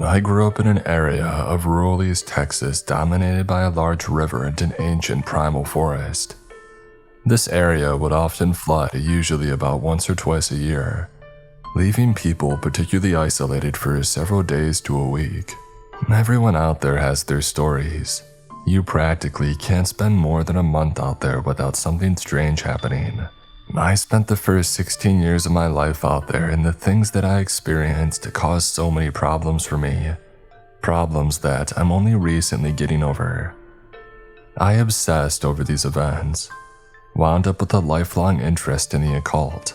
I grew up in an area of rural East Texas dominated by a large river and an ancient primal forest. This area would often flood, usually about once or twice a year, leaving people particularly isolated for several days to a week. Everyone out there has their stories. You practically can't spend more than a month out there without something strange happening. I spent the first 16 years of my life out there, and the things that I experienced caused so many problems for me. Problems that I'm only recently getting over. I obsessed over these events, wound up with a lifelong interest in the occult,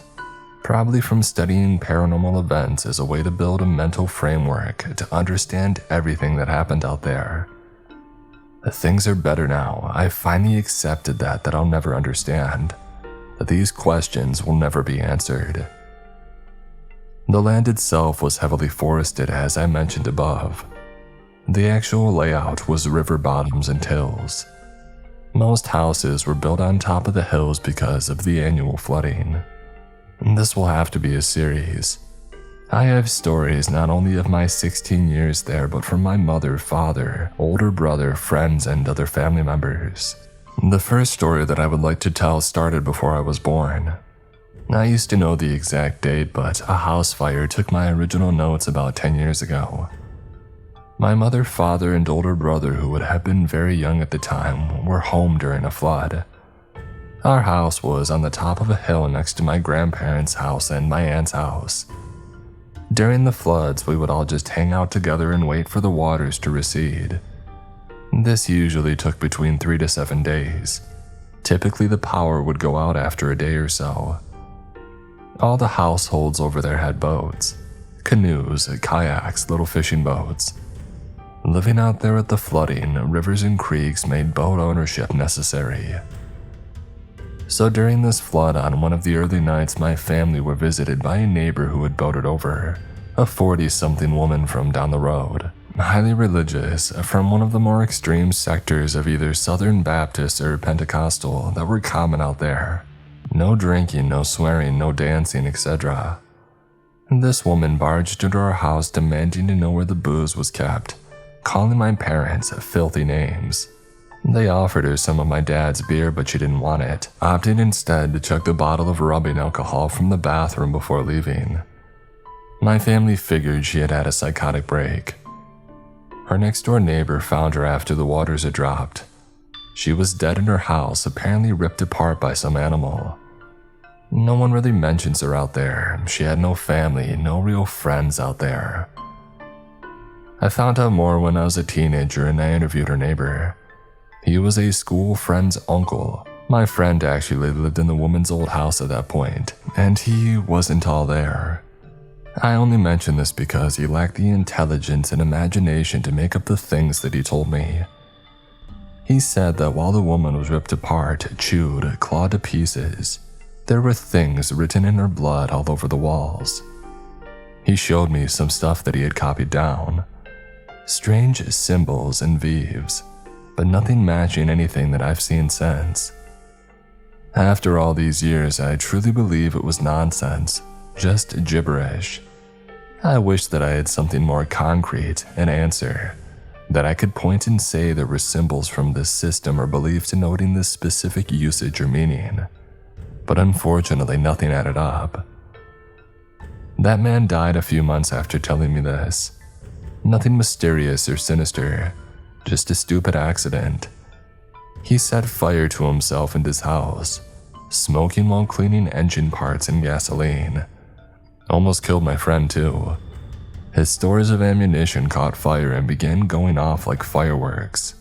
probably from studying paranormal events as a way to build a mental framework to understand everything that happened out there. Things are better now. I finally accepted that I'll never understand. That these questions will never be answered. The land itself was heavily forested, as I mentioned above. The actual layout was river bottoms and hills. Most houses were built on top of the hills because of the annual flooding. This will have to be a series. I have stories not only of my 16 years there, but from my mother, father, older brother, friends, and other family members. The first story that I would like to tell started before I was born. I used to know the exact date, but a house fire took my original notes about 10 years ago. My mother, father, and older brother, who would have been very young at the time, were home during a flood. Our house was on the top of a hill next to my grandparents' house and my aunt's house. During the floods, we would all just hang out together and wait for the waters to recede. This usually took between 3 to 7 days. Typically, the power would go out after a day or so. All the households over there had boats, canoes, kayaks, little fishing boats. Living out there at the flooding, rivers and creeks made boat ownership necessary. So during this flood, on one of the early nights, my family were visited by a neighbor who had boated over, a 40-something woman from down the road. Highly religious, from one of the more extreme sectors of either Southern Baptist or Pentecostal that were common out there. No drinking, no swearing, no dancing, etc. This woman barged into our house demanding to know where the booze was kept, calling my parents filthy names. They offered her some of my dad's beer, but she didn't want it, opting instead to chug the bottle of rubbing alcohol from the bathroom before leaving. My family figured she had had a psychotic break. Our next-door neighbor found her after the waters had dropped. She was dead in her house, apparently ripped apart by some animal. No one really mentions her out there. She had no family, no real friends out there. I found out more when I was a teenager and I interviewed her neighbor. He was a school friend's uncle. My friend actually lived in the woman's old house at that point, and he wasn't all there. I only mention this because he lacked the intelligence and imagination to make up the things that he told me. He said that while the woman was ripped apart, chewed, clawed to pieces, there were things written in her blood all over the walls. He showed me some stuff that he had copied down. Strange symbols and veves, but nothing matching anything that I've seen since. After all these years, I truly believe it was nonsense. Just gibberish. I wish that I had something more concrete, an answer, that I could point and say there were symbols from this system or beliefs denoting this specific usage or meaning. But unfortunately, nothing added up. That man died a few months after telling me this. Nothing mysterious or sinister, just a stupid accident. He set fire to himself and his house, smoking while cleaning engine parts and gasoline. Almost killed my friend too. His stores of ammunition caught fire and began going off like fireworks.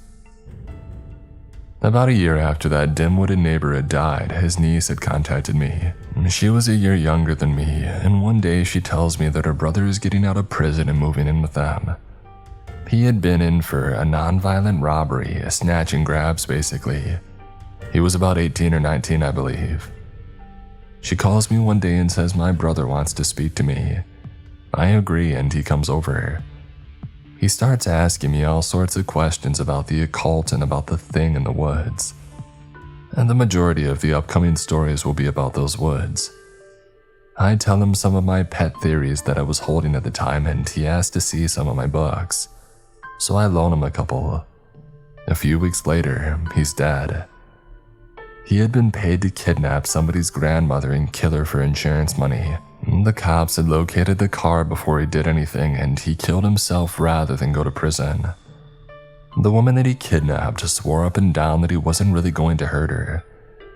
About a year after that dim-witted neighbor had died, his niece had contacted me. She was a year younger than me, and one day she tells me that her brother is getting out of prison and moving in with them. He had been in for a non-violent robbery, a snatch and grabs basically. He was about 18 or 19, I believe. She calls me one day and says my brother wants to speak to me. I agree and he comes over. He starts asking me all sorts of questions about the occult and about the thing in the woods. And the majority of the upcoming stories will be about those woods. I tell him some of my pet theories that I was holding at the time, and he asked to see some of my books. So I loan him a couple. A few weeks later, he's dead. He had been paid to kidnap somebody's grandmother and kill her for insurance money. The cops had located the car before he did anything, and he killed himself rather than go to prison. The woman that he kidnapped swore up and down that he wasn't really going to hurt her,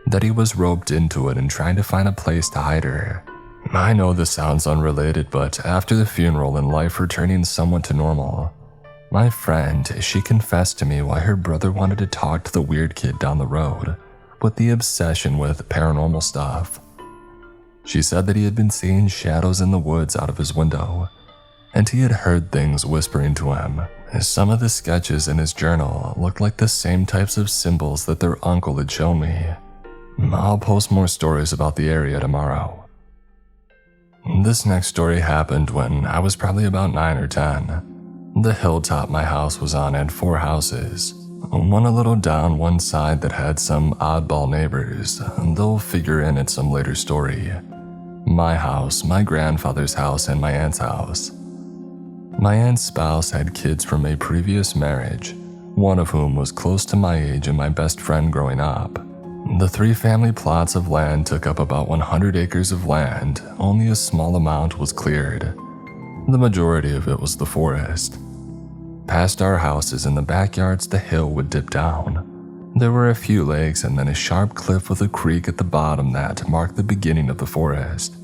that he was roped into it and trying to find a place to hide her. I know this sounds unrelated, but after the funeral and life returning somewhat to normal, my friend, she confessed to me why her brother wanted to talk to the weird kid down the road with the obsession with paranormal stuff. She said that he had been seeing shadows in the woods out of his window, and he had heard things whispering to him. Some of the sketches in his journal looked like the same types of symbols that their uncle had shown me. I'll post more stories about the area tomorrow. This next story happened when I was probably about 9 or 10. The hilltop my house was on had 4 houses, one a little down one side that had some oddball neighbors. They'll figure in at some later story. My house, my grandfather's house, and my aunt's house. My aunt's spouse had kids from a previous marriage, one of whom was close to my age and my best friend growing up. The 3 family plots of land took up about 100 acres of land. Only a small amount was cleared. The majority of it was the forest. Past our houses in the backyards, the hill would dip down. There were a few lakes and then a sharp cliff with a creek at the bottom that marked the beginning of the forest.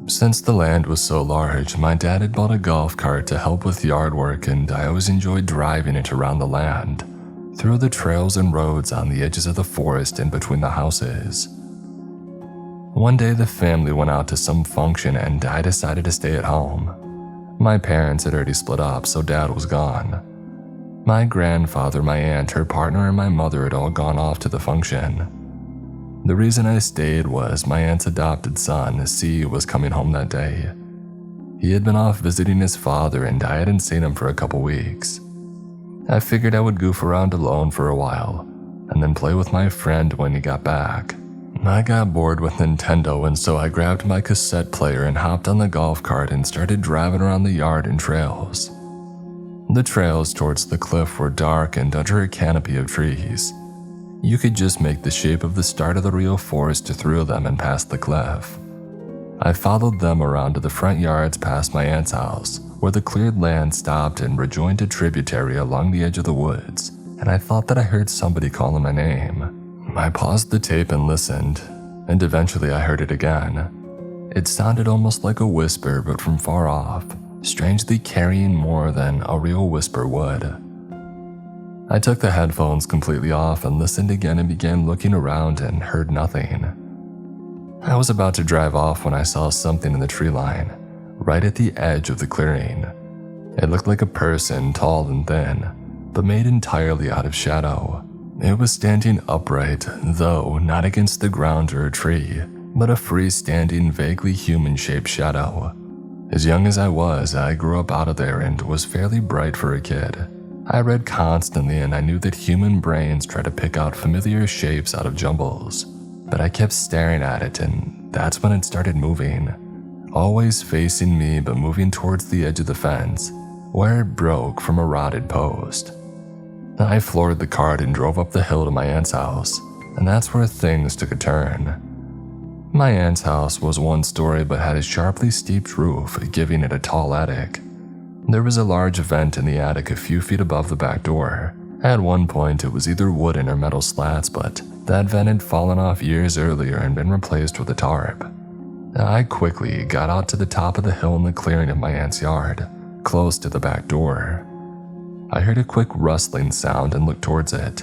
Since the land was so large, my dad had bought a golf cart to help with yard work, and I always enjoyed driving it around the land, through the trails and roads on the edges of the forest and between the houses. One day the family went out to some function and I decided to stay at home. My parents had already split up, so dad was gone. My grandfather, my aunt, her partner, and my mother had all gone off to the function. The reason I stayed was my aunt's adopted son, C, was coming home that day. He had been off visiting his father and I hadn't seen him for a couple weeks. I figured I would goof around alone for a while, and then play with my friend when he got back. I got bored with Nintendo, and so I grabbed my cassette player and hopped on the golf cart and started driving around the yard and trails. The trails towards the cliff were dark and under a canopy of trees. You could just make the shape of the start of the real forest through them and past the cliff. I followed them around to the front yards past my aunt's house, where the cleared land stopped and rejoined a tributary along the edge of the woods, and I thought that I heard somebody calling my name. I paused the tape and listened, and eventually I heard it again. It sounded almost like a whisper, but from far off, strangely carrying more than a real whisper would. I took the headphones completely off and listened again and began looking around and heard nothing. I was about to drive off when I saw something in the tree line, right at the edge of the clearing. It looked like a person, tall and thin, but made entirely out of shadow. It was standing upright, though not against the ground or a tree, but a freestanding, vaguely human-shaped shadow. As young as I was, I grew up out of there and was fairly bright for a kid. I read constantly and I knew that human brains try to pick out familiar shapes out of jumbles, but I kept staring at it, and that's when it started moving. Always facing me but moving towards the edge of the fence, where it broke from a rotted post. I floored the cart and drove up the hill to my aunt's house, and that's where things took a turn. My aunt's house was one story but had a sharply steeped roof, giving it a tall attic. There was a large vent in the attic a few feet above the back door. At one point it was either wooden or metal slats, but that vent had fallen off years earlier and been replaced with a tarp. I quickly got out to the top of the hill in the clearing of my aunt's yard, close to the back door. I heard a quick rustling sound and looked towards it.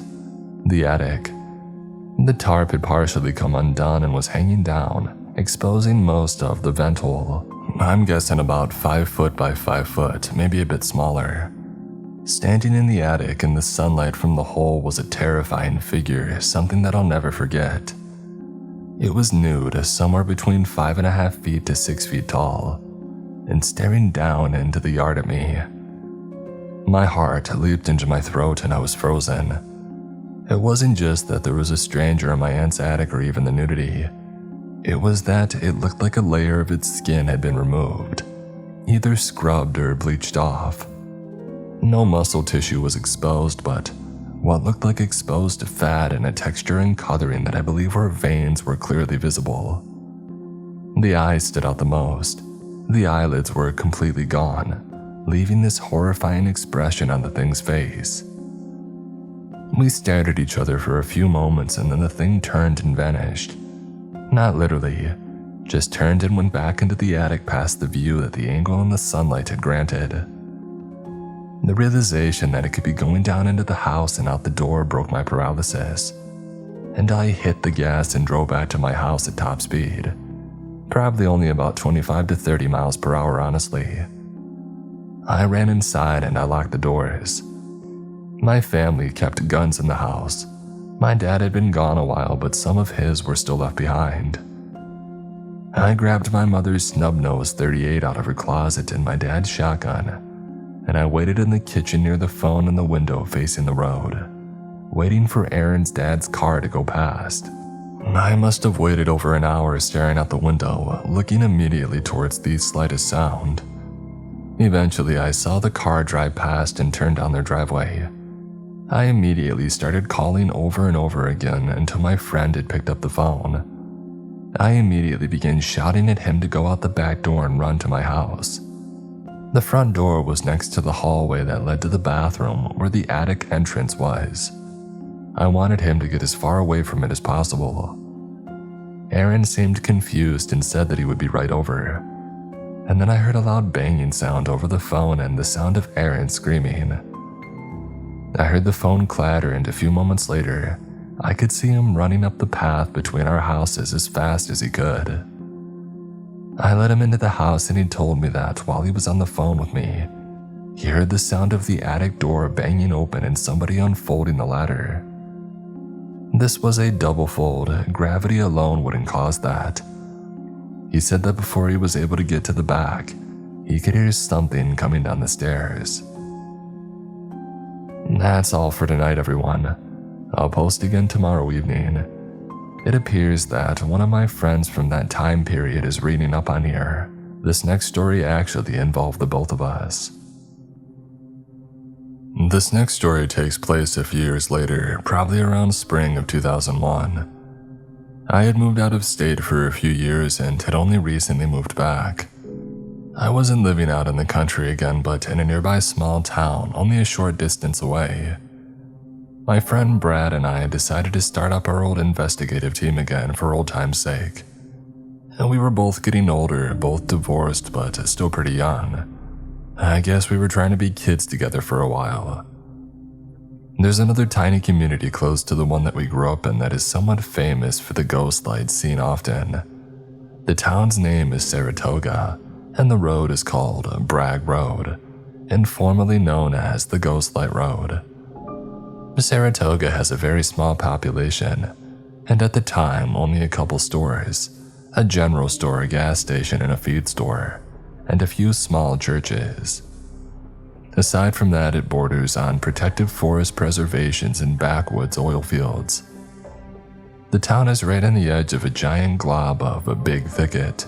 The attic. The tarp had partially come undone and was hanging down, exposing most of the vent hole. I'm guessing about 5 foot by 5 foot, maybe a bit smaller. Standing in the attic in the sunlight from the hole was a terrifying figure, something that I'll never forget. It was nude, somewhere between 5.5 feet to 6 feet tall, and staring down into the yard at me. My heart leaped into my throat and I was frozen. It wasn't just that there was a stranger in my aunt's attic or even the nudity. It was that it looked like a layer of its skin had been removed, either scrubbed or bleached off. No muscle tissue was exposed, but what looked like exposed fat and a texture and coloring that I believe were veins were clearly visible. The eyes stood out the most. The eyelids were completely gone, leaving this horrifying expression on the thing's face. We stared at each other for a few moments and then the thing turned and vanished. Not literally, just turned and went back into the attic past the view that the angle in the sunlight had granted. The realization that it could be going down into the house and out the door broke my paralysis, and I hit the gas and drove back to my house at top speed. Probably only about 25 to 30 miles per hour, honestly. I ran inside and I locked the doors. My family kept guns in the house. My dad had been gone a while, but some of his were still left behind. I grabbed my mother's snub-nosed .38 out of her closet and my dad's shotgun, and I waited in the kitchen near the phone and the window facing the road, waiting for Aaron's dad's car to go past. I must have waited over an hour staring out the window, looking immediately towards the slightest sound. Eventually, I saw the car drive past and turn down their driveway. I immediately started calling over and over again until my friend had picked up the phone. I immediately began shouting at him to go out the back door and run to my house. The front door was next to the hallway that led to the bathroom where the attic entrance was. I wanted him to get as far away from it as possible. Aaron seemed confused and said that he would be right over. And then I heard a loud banging sound over the phone and the sound of Aaron screaming. I heard the phone clatter and a few moments later, I could see him running up the path between our houses as fast as he could. I let him into the house and he told me that while he was on the phone with me, he heard the sound of the attic door banging open and somebody unfolding the ladder. This was a double fold. Gravity alone wouldn't cause that. He said that before he was able to get to the back, he could hear something coming down the stairs. That's all for tonight, everyone. I'll post again tomorrow evening. It appears that one of my friends from that time period is reading up on here. This next story actually involved the both of us. This next story takes place a few years later, probably around spring of 2001. I had moved out of state for a few years and had only recently moved back. I wasn't living out in the country again, but in a nearby small town only a short distance away. My friend Brad and I decided to start up our old investigative team again for old time's sake. And we were both getting older, both divorced but still pretty young. I guess we were trying to be kids together for a while. There's another tiny community close to the one that we grew up in that is somewhat famous for the ghost lights seen often. The town's name is Saratoga, and the road is called Bragg Road, and formerly known as the Ghost Light Road. Saratoga has a very small population, and at the time only a couple stores, a general store, a gas station, and a feed store, and a few small churches. Aside from that, it borders on protected forest preservations and backwoods oil fields. The town is right on the edge of a giant glob of a big thicket.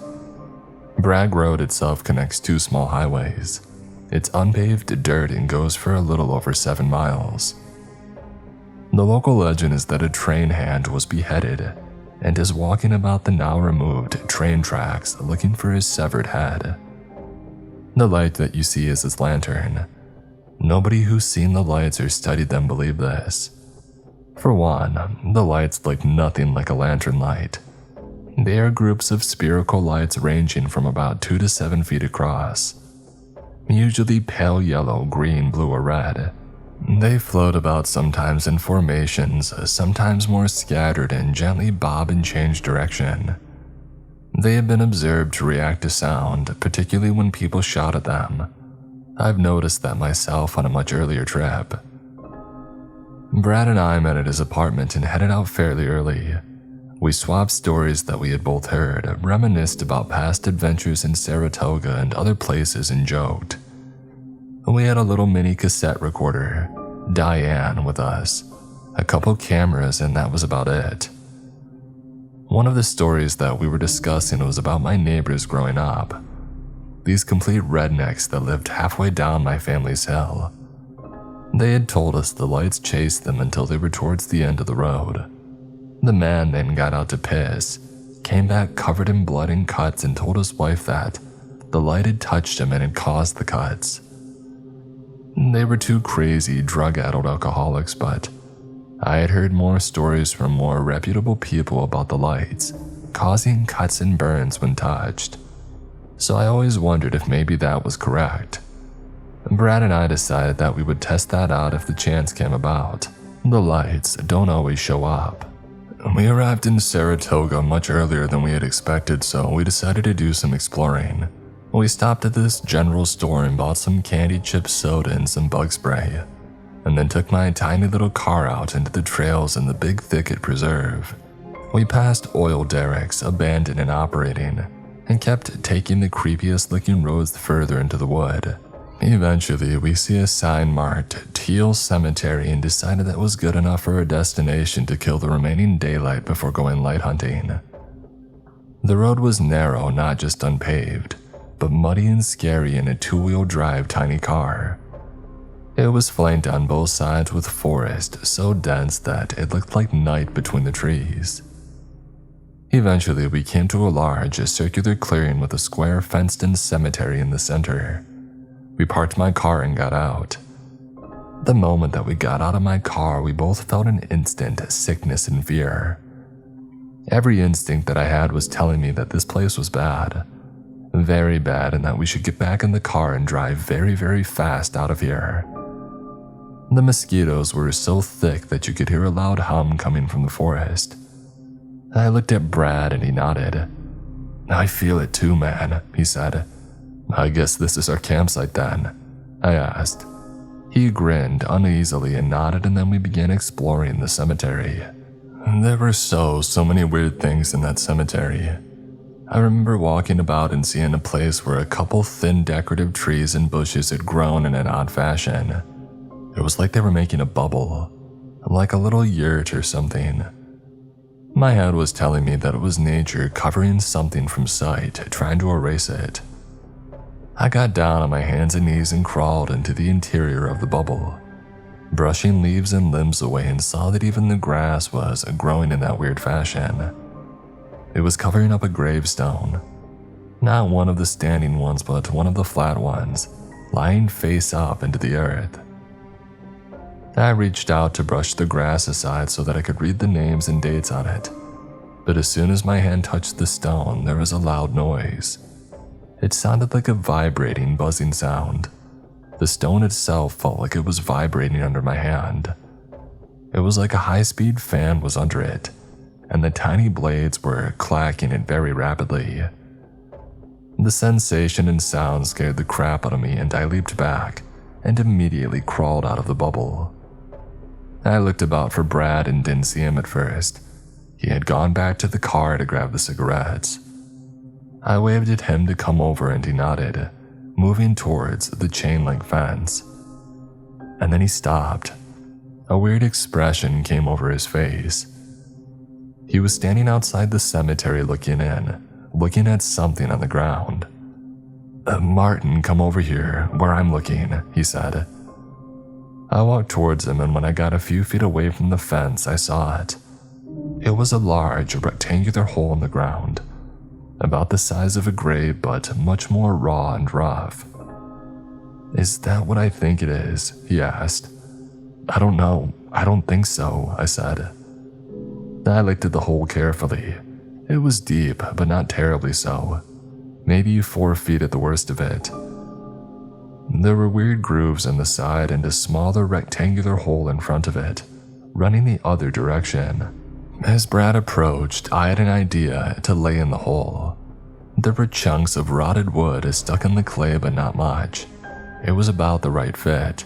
Bragg Road itself connects two small highways. It's unpaved dirt and goes for a little over 7 miles. The local legend is that a train hand was beheaded and is walking about the now removed train tracks looking for his severed head. The light that you see is his lantern. Nobody who's seen the lights or studied them believe this. For one, the lights look nothing like a lantern light. They are groups of spherical lights ranging from about 2 to 7 feet across, usually pale yellow, green, blue, or red. They float about sometimes in formations, sometimes more scattered and gently bob and change direction. They have been observed to react to sound, particularly when people shout at them. I've noticed that myself on a much earlier trip. Brad and I met at his apartment and headed out fairly early. We swapped stories that we had both heard, reminisced about past adventures in Saratoga and other places, and joked. We had a little mini cassette recorder, Diane, with us, a couple cameras, and that was about it. One of the stories that we were discussing was about my neighbors growing up. These complete rednecks that lived halfway down my family's hill. They had told us the lights chased them until they were towards the end of the road. The man then got out to piss, came back covered in blood and cuts, and told his wife that the light had touched him and had caused the cuts. They were two crazy, drug-addled alcoholics, but I had heard more stories from more reputable people about the lights causing cuts and burns when touched, so I always wondered if maybe that was correct. Brad and I decided that we would test that out if the chance came about. The lights don't always show up. We arrived in Saratoga much earlier than we had expected, so we decided to do some exploring. We stopped at this general store and bought some candy chip soda and some bug spray, and then took my tiny little car out into the trails in the Big Thicket Preserve. We passed oil derricks, abandoned and operating, and kept taking the creepiest looking roads further into the wood. Eventually, we see a sign marked Teal Cemetery and decided that was good enough for a destination to kill the remaining daylight before going light hunting. The road was narrow, not just unpaved, but muddy and scary in a two-wheel drive tiny car. It was flanked on both sides with forest so dense that it looked like night between the trees. Eventually, we came to a large circular clearing with a square fenced-in cemetery in the center. We parked my car and got out. The moment that we got out of my car, we both felt an instant sickness and fear. Every instinct that I had was telling me that this place was bad. Very bad, and that we should get back in the car and drive very, very fast out of here. The mosquitoes were so thick that you could hear a loud hum coming from the forest. I looked at Brad and he nodded. "I feel it too, man," he said. "I guess this is our campsite then?" I asked. He grinned uneasily and nodded, and then we began exploring the cemetery. There were so many weird things in that cemetery. I remember walking about and seeing a place where a couple thin decorative trees and bushes had grown in an odd fashion. It was like they were making a bubble, like a little yurt or something. My head was telling me that it was nature covering something from sight, trying to erase it. I got down on my hands and knees and crawled into the interior of the bubble, brushing leaves and limbs away, and saw that even the grass was growing in that weird fashion. It was covering up a gravestone. Not one of the standing ones, but one of the flat ones, lying face up into the earth. I reached out to brush the grass aside so that I could read the names and dates on it, but as soon as my hand touched the stone, there was a loud noise. It sounded like a vibrating, buzzing sound. The stone itself felt like it was vibrating under my hand. It was like a high-speed fan was under it, and the tiny blades were clacking it very rapidly. The sensation and sound scared the crap out of me, and I leaped back and immediately crawled out of the bubble. I looked about for Brad and didn't see him at first. He had gone back to the car to grab the cigarettes. I waved at him to come over and he nodded, moving towards the chain-link fence. And then he stopped. A weird expression came over his face. He was standing outside the cemetery looking in, looking at something on the ground. "Martin, come over here, where I'm looking," he said. I walked towards him, and when I got a few feet away from the fence, I saw it. It was a large, rectangular hole in the ground, about the size of a grave, but much more raw and rough. "Is that what I think it is?" he asked. "I don't know. I don't think so," I said. I looked at the hole carefully. It was deep, but not terribly so. Maybe 4 feet at the worst of it. There were weird grooves in the side and a smaller rectangular hole in front of it, running the other direction. As Brad approached, I had an idea to lay in the hole. There were chunks of rotted wood stuck in the clay, but not much. It was about the right fit.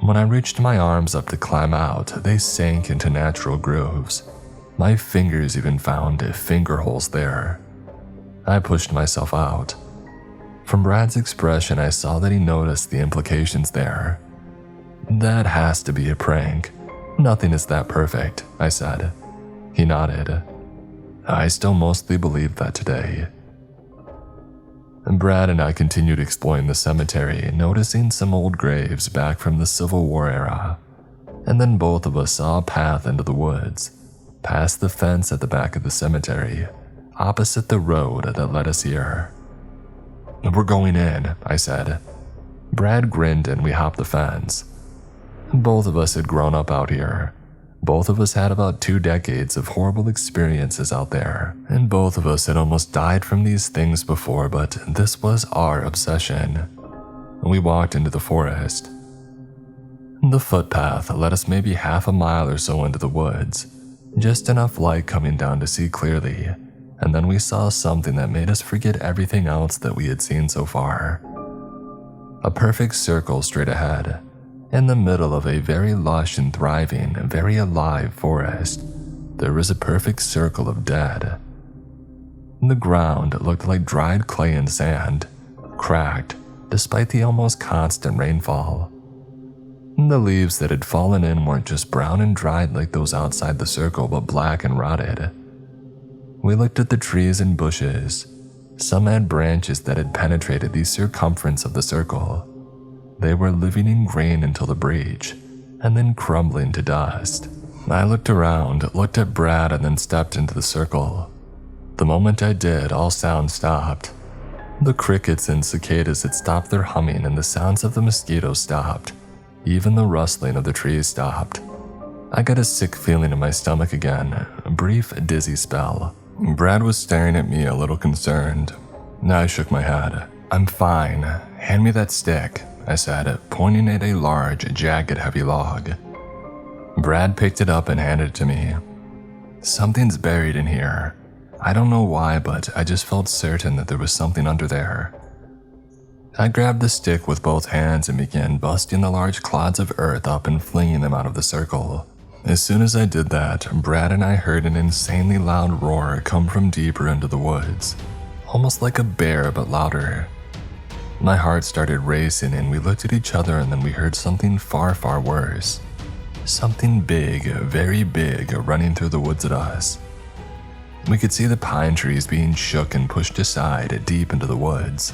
When I reached my arms up to climb out, they sank into natural grooves. My fingers even found finger holes there. I pushed myself out. From Brad's expression, I saw that he noticed the implications there. "That has to be a prank. Nothing is that perfect," I said. He nodded. I still mostly believe that today. Brad and I continued exploring the cemetery, noticing some old graves back from the Civil War era. And then both of us saw a path into the woods, past the fence at the back of the cemetery, opposite the road that led us here. "We're going in," I said. Brad grinned and we hopped the fence. Both of us had grown up out here. Both of us had about 2 decades of horrible experiences out there, and both of us had almost died from these things before, but this was our obsession. We walked into the forest. The footpath led us maybe half a mile or so into the woods, just enough light coming down to see clearly, and then we saw something that made us forget everything else that we had seen so far. A perfect circle straight ahead, in the middle of a very lush and thriving, very alive forest, there was a perfect circle of dead. The ground looked like dried clay and sand, cracked despite the almost constant rainfall. The leaves that had fallen in weren't just brown and dried like those outside the circle, but black and rotted. We looked at the trees and bushes. Some had branches that had penetrated the circumference of the circle. They were living in grain until the breach, and then crumbling to dust. I looked around, looked at Brad, and then stepped into the circle. The moment I did, all sound stopped. The crickets and cicadas had stopped their humming, and the sounds of the mosquitoes stopped. Even the rustling of the trees stopped. I got a sick feeling in my stomach again, a brief, dizzy spell. Brad was staring at me, a little concerned. I shook my head. "I'm fine. Hand me that stick," I said, pointing at a large, jagged, heavy log. Brad picked it up and handed it to me. "Something's buried in here. I don't know why, but I just felt certain that there was something under there." I grabbed the stick with both hands and began busting the large clods of earth up and flinging them out of the circle. As soon as I did that, Brad and I heard an insanely loud roar come from deeper into the woods, almost like a bear but louder. My heart started racing and we looked at each other, and then we heard something far, far worse. Something big, very big, running through the woods at us. We could see the pine trees being shook and pushed aside deep into the woods.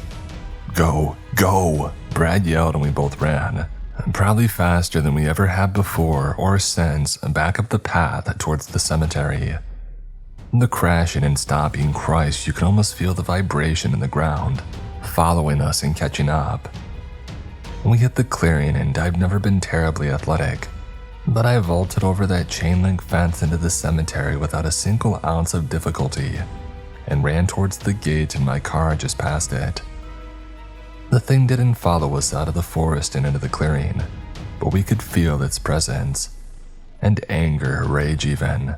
"Go, go!" Brad yelled, and we both ran, probably faster than we ever had before or since, back up the path towards the cemetery. The crashing and stopping, Christ, you could almost feel the vibration in the ground, following us and catching up. We hit the clearing, and I've never been terribly athletic, but I vaulted over that chain-link fence into the cemetery without a single ounce of difficulty, and ran towards the gate, and my car just passed it. The thing didn't follow us out of the forest and into the clearing, but we could feel its presence, and anger, rage even.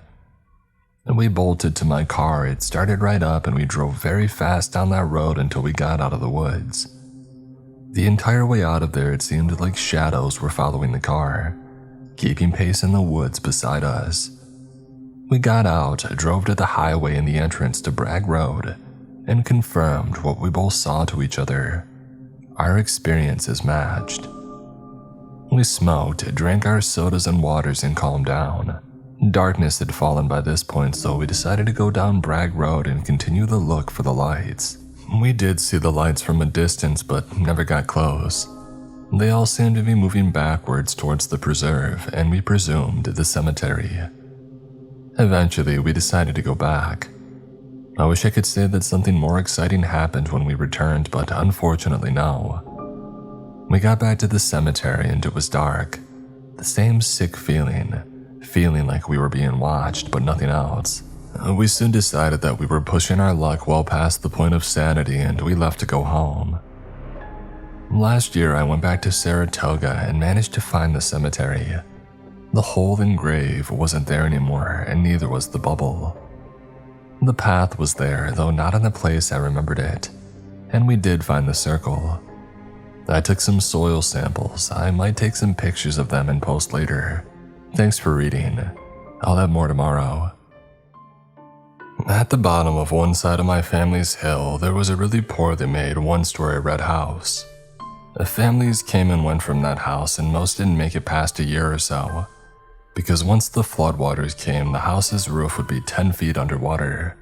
We bolted to my car, it started right up, and we drove very fast down that road until we got out of the woods. The entire way out of there, it seemed like shadows were following the car, keeping pace in the woods beside us. We got out, drove to the highway and the entrance to Bragg Road, and confirmed what we both saw to each other. Our experiences matched. We smoked, drank our sodas and waters, and calmed down. Darkness had fallen by this point, so we decided to go down Bragg Road and continue the look for the lights. We did see the lights from a distance, but never got close. They all seemed to be moving backwards towards the preserve, and we presumed the cemetery. Eventually, we decided to go back. I wish I could say that something more exciting happened when we returned, but unfortunately no. We got back to the cemetery and it was dark. The same sick feeling like we were being watched, but nothing else. We soon decided that we were pushing our luck well past the point of sanity, and we left to go home. Last year I went back to Saratoga and managed to find the cemetery. The hole and grave wasn't there anymore, and neither was the bubble. The path was there, though not in the place I remembered it, and we did find the circle. I took some soil samples. I might take some pictures of them and post later. Thanks for reading. I'll have more tomorrow. At the bottom of one side of my family's hill, there was a really poorly made one-story red house. The families came and went from that house, and most didn't make it past a year or so, because once the floodwaters came, the house's roof would be 10 feet underwater.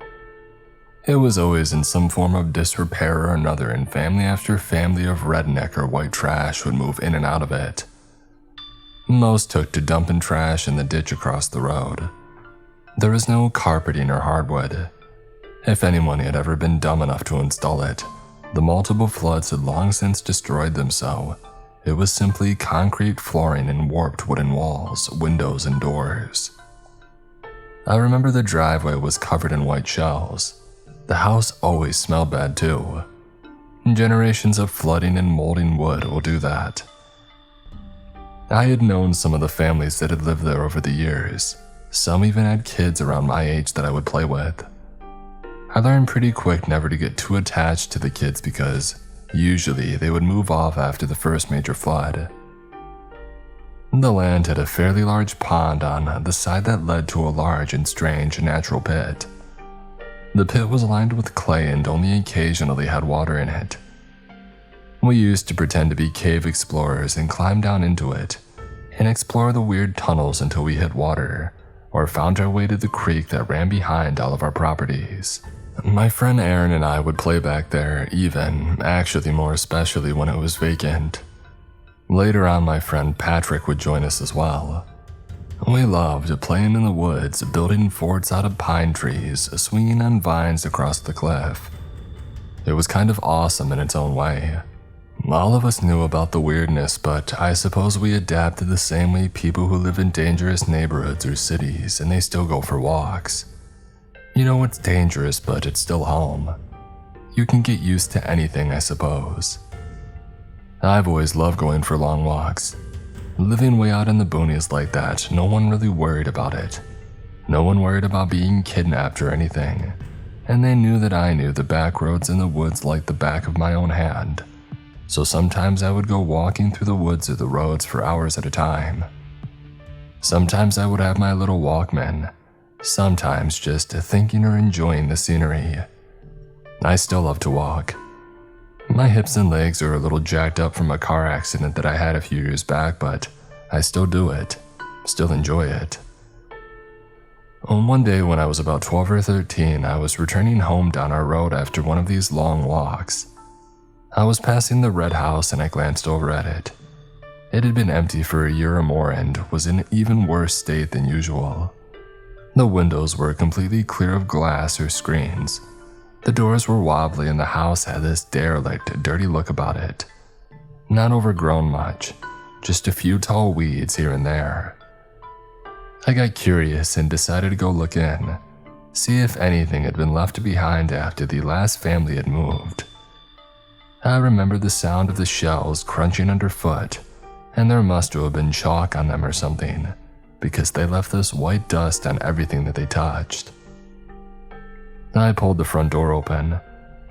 It was always in some form of disrepair or another, and family after family of redneck or white trash would move in and out of it. Most took to dumping trash in the ditch across the road. There was no carpeting or hardwood. If anyone had ever been dumb enough to install it, the multiple floods had long since destroyed them, so it was simply concrete flooring and warped wooden walls, windows, and doors. I remember the driveway was covered in white shells. The house always smelled bad too. Generations of flooding and molding wood will do that. I had known some of the families that had lived there over the years. Some even had kids around my age that I would play with. I learned pretty quick never to get too attached to the kids because usually they would move off after the first major flood. The land had a fairly large pond on the side that led to a large and strange natural pit. The pit was lined with clay and only occasionally had water in it. We used to pretend to be cave explorers and climb down into it and explore the weird tunnels until we hit water or found our way to the creek that ran behind all of our properties. My friend Aaron and I would play back there, actually more especially when it was vacant. Later on, my friend Patrick would join us as well. We loved playing in the woods, building forts out of pine trees, swinging on vines across the cliff. It was kind of awesome in its own way. All of us knew about the weirdness, but I suppose we adapted the same way people who live in dangerous neighborhoods or cities and they still go for walks. You know it's dangerous, but it's still home. You can get used to anything, I suppose. I've always loved going for long walks. Living way out in the boonies like that, no one really worried about it. No one worried about being kidnapped or anything. And they knew that I knew the back roads in the woods like the back of my own hand. So sometimes I would go walking through the woods or the roads for hours at a time. Sometimes I would have my little Walkman. Sometimes just thinking or enjoying the scenery. I still love to walk. My hips and legs are a little jacked up from a car accident that I had a few years back, but I still do it, still enjoy it. On one day when I was about 12 or 13, I was returning home down our road after one of these long walks. I was passing the red house and I glanced over at it. It had been empty for a year or more and was in an even worse state than usual. The windows were completely clear of glass or screens. The doors were wobbly and the house had this derelict, dirty look about it. Not overgrown much, just a few tall weeds here and there. I got curious and decided to go look in, see if anything had been left behind after the last family had moved. I remembered the sound of the shells crunching underfoot, and there must have been chalk on them or something, because they left this white dust on everything that they touched. I pulled the front door open.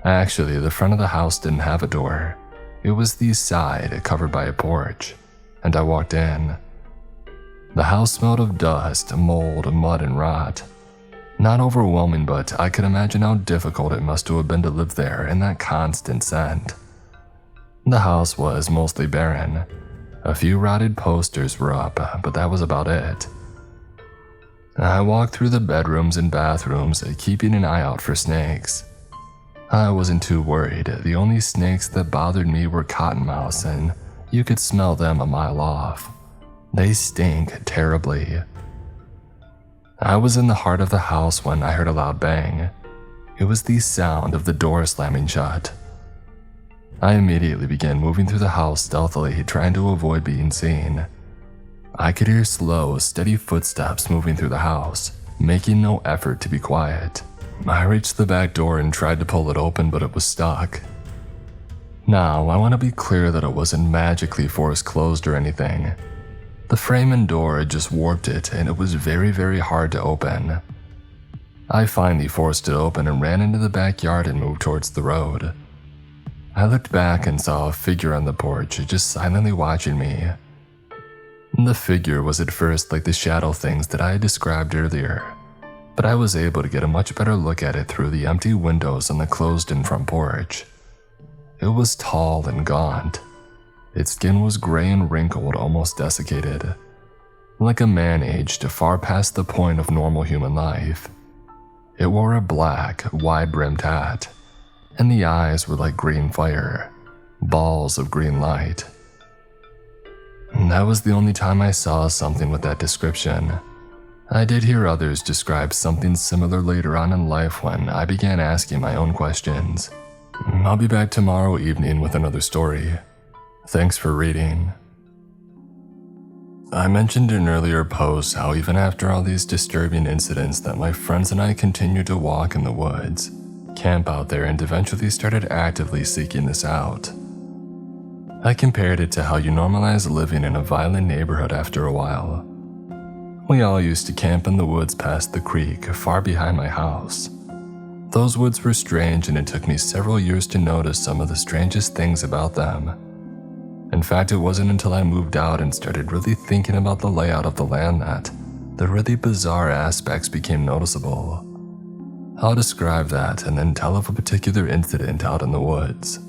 Actually, the front of the house didn't have a door. It was the side covered by a porch, and I walked in. The house smelled of dust, mold, mud, and rot. Not overwhelming, but I could imagine how difficult it must have been to live there in that constant scent. The house was mostly barren. A few rotted posters were up, but that was about it. I walked through the bedrooms and bathrooms, keeping an eye out for snakes. I wasn't too worried. The only snakes that bothered me were cottonmouths, and you could smell them a mile off. They stink terribly. I was in the heart of the house when I heard a loud bang. It was the sound of the door slamming shut. I immediately began moving through the house stealthily, trying to avoid being seen. I could hear slow, steady footsteps moving through the house, making no effort to be quiet. I reached the back door and tried to pull it open, but it was stuck. Now, I want to be clear that it wasn't magically forced closed or anything. The frame and door had just warped it, and it was very, very hard to open. I finally forced it open and ran into the backyard and moved towards the road. I looked back and saw a figure on the porch, just silently watching me. The figure was at first like the shadow things that I had described earlier, but I was able to get a much better look at it through the empty windows on the closed-in front porch. It was tall and gaunt. Its skin was gray and wrinkled, almost desiccated, like a man aged far past the point of normal human life. It wore a black, wide-brimmed hat, and the eyes were like green fire, balls of green light. And that was the only time I saw something with that description. I did hear others describe something similar later on in life when I began asking my own questions. I'll be back tomorrow evening with another story. Thanks for reading. I mentioned in earlier posts how even after all these disturbing incidents that my friends and I continued to walk in the woods, camp out there, and eventually started actively seeking this out. I compared it to how you normalize living in a violent neighborhood after a while. We all used to camp in the woods past the creek far behind my house. Those woods were strange, and it took me several years to notice some of the strangest things about them. In fact, it wasn't until I moved out and started really thinking about the layout of the land that the really bizarre aspects became noticeable. I'll describe that and then tell of a particular incident out in the woods.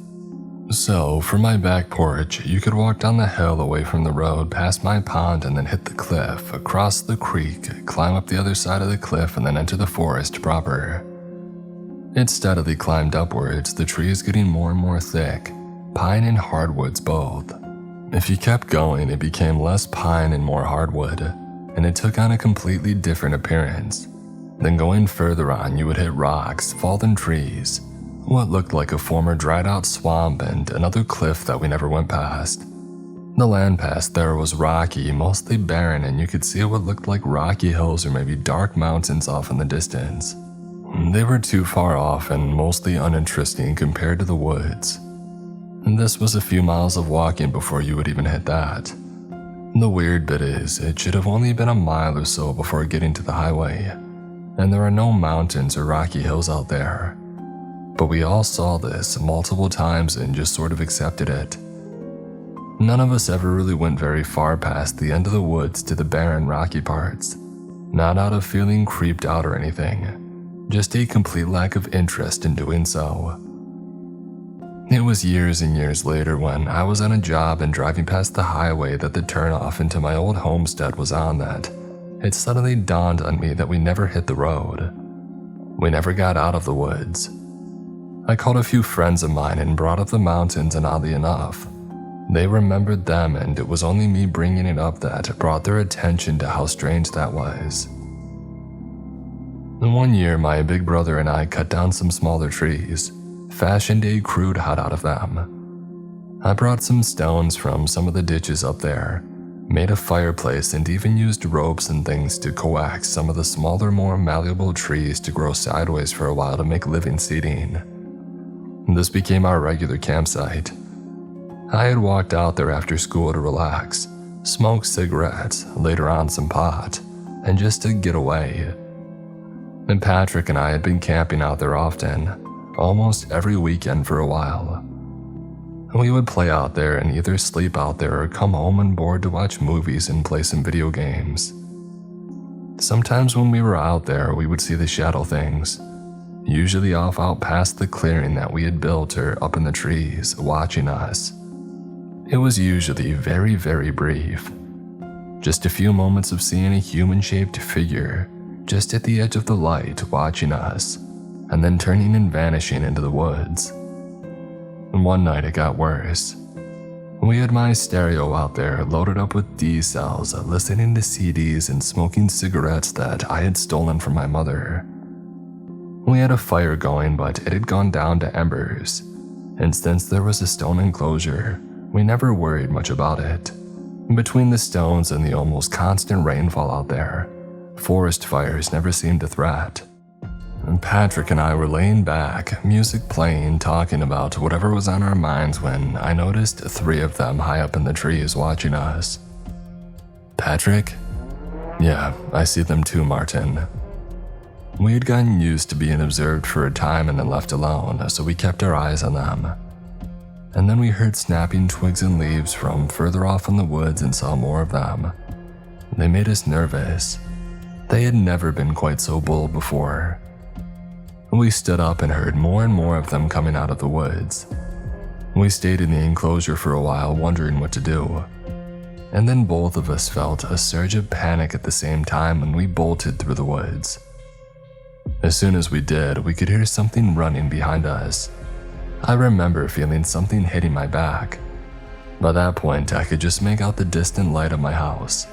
So, from my back porch, you could walk down the hill away from the road past my pond and then hit the cliff, across the creek, climb up the other side of the cliff, and then enter the forest proper. It steadily climbed upwards, the trees getting more and more thick, pine and hardwoods both. If you kept going, it became less pine and more hardwood, and it took on a completely different appearance. Then going further on, you would hit rocks, fallen trees, what looked like a former dried out swamp, and another cliff that we never went past. The land past there was rocky, mostly barren, and you could see what looked like rocky hills or maybe dark mountains off in the distance. They were too far off and mostly uninteresting compared to the woods. And this was a few miles of walking before you would even hit that. The weird bit is, it should have only been a mile or so before getting to the highway, and there are no mountains or rocky hills out there. But we all saw this multiple times and just sort of accepted it. None of us ever really went very far past the end of the woods to the barren rocky parts, not out of feeling creeped out or anything, just a complete lack of interest in doing so. It was years and years later when I was on a job and driving past the highway that the turnoff into my old homestead was on that it suddenly dawned on me that we never hit the road. We never got out of the woods. I called a few friends of mine and brought up the mountains, and oddly enough, they remembered them, and it was only me bringing it up that brought their attention to how strange that was. One year, my big brother and I cut down some smaller trees, fashioned a crude hut out of them. I brought some stones from some of the ditches up there, made a fireplace, and even used ropes and things to coax some of the smaller, more malleable trees to grow sideways for a while to make living seating. This became our regular campsite. I had walked out there after school to relax, smoke cigarettes, later on some pot, and just to get away. And Patrick and I had been camping out there often, almost every weekend for a while. We would play out there and either sleep out there or come home and bored to watch movies and play some video games. Sometimes when we were out there, we would see the shadow things, usually off out past the clearing that we had built or up in the trees, watching us. It was usually very, very brief. Just a few moments of seeing a human-shaped figure just at the edge of the light watching us, and then turning and vanishing into the woods. And one night it got worse. We had my stereo out there loaded up with D-cells, listening to CDs and smoking cigarettes that I had stolen from my mother. We had a fire going, but it had gone down to embers, and since there was a stone enclosure, we never worried much about it. Between the stones and the almost constant rainfall out there, forest fires never seemed a threat. And Patrick and I were laying back, music playing, talking about whatever was on our minds when I noticed 3 of them high up in the trees watching us. Patrick? Yeah, I see them too, Martin. We had gotten used to being observed for a time and then left alone, so we kept our eyes on them. And then we heard snapping twigs and leaves from further off in the woods and saw more of them. They made us nervous. They had never been quite so bold before. We stood up and heard more and more of them coming out of the woods. We stayed in the enclosure for a while, wondering what to do. And then both of us felt a surge of panic at the same time when we bolted through the woods. As soon as we did, we could hear something running behind us. I remember feeling something hitting my back. By that point, I could just make out the distant light of my house,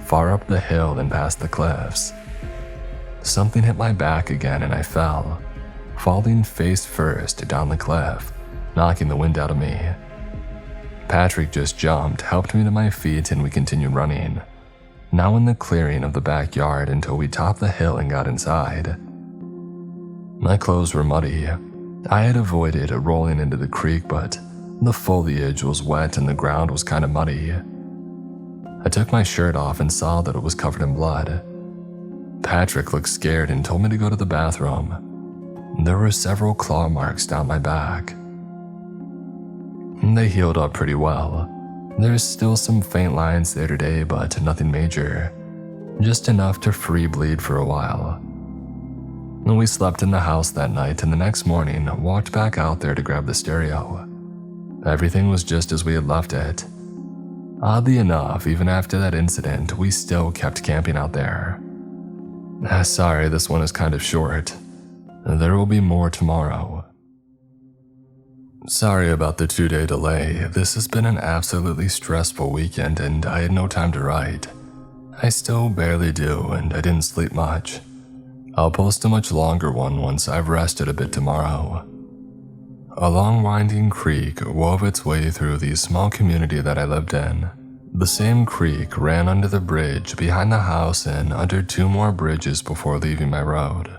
far up the hill and past the cliffs. Something hit my back again and I fell, falling face first down the cliff, knocking the wind out of me. Patrick just jumped, helped me to my feet, and we continued running, now in the clearing of the backyard until we topped the hill and got inside. My clothes were muddy. I had avoided rolling into the creek, but the foliage was wet and the ground was kind of muddy. I took my shirt off and saw that it was covered in blood. Patrick looked scared and told me to go to the bathroom. There were several claw marks down my back. They healed up pretty well. There's still some faint lines there today, but nothing major. Just enough to free bleed for a while. We slept in the house that night and the next morning walked back out there to grab the stereo. Everything was just as we had left it. Oddly enough, even after that incident, we still kept camping out there. Sorry, this one is kind of short. There will be more tomorrow. Sorry about the 2-day delay. This has been an absolutely stressful weekend and I had no time to write. I still barely do and I didn't sleep much. I'll post a much longer one once I've rested a bit tomorrow. A long winding creek wove its way through the small community that I lived in. The same creek ran under the bridge behind the house and under 2 more bridges before leaving my road.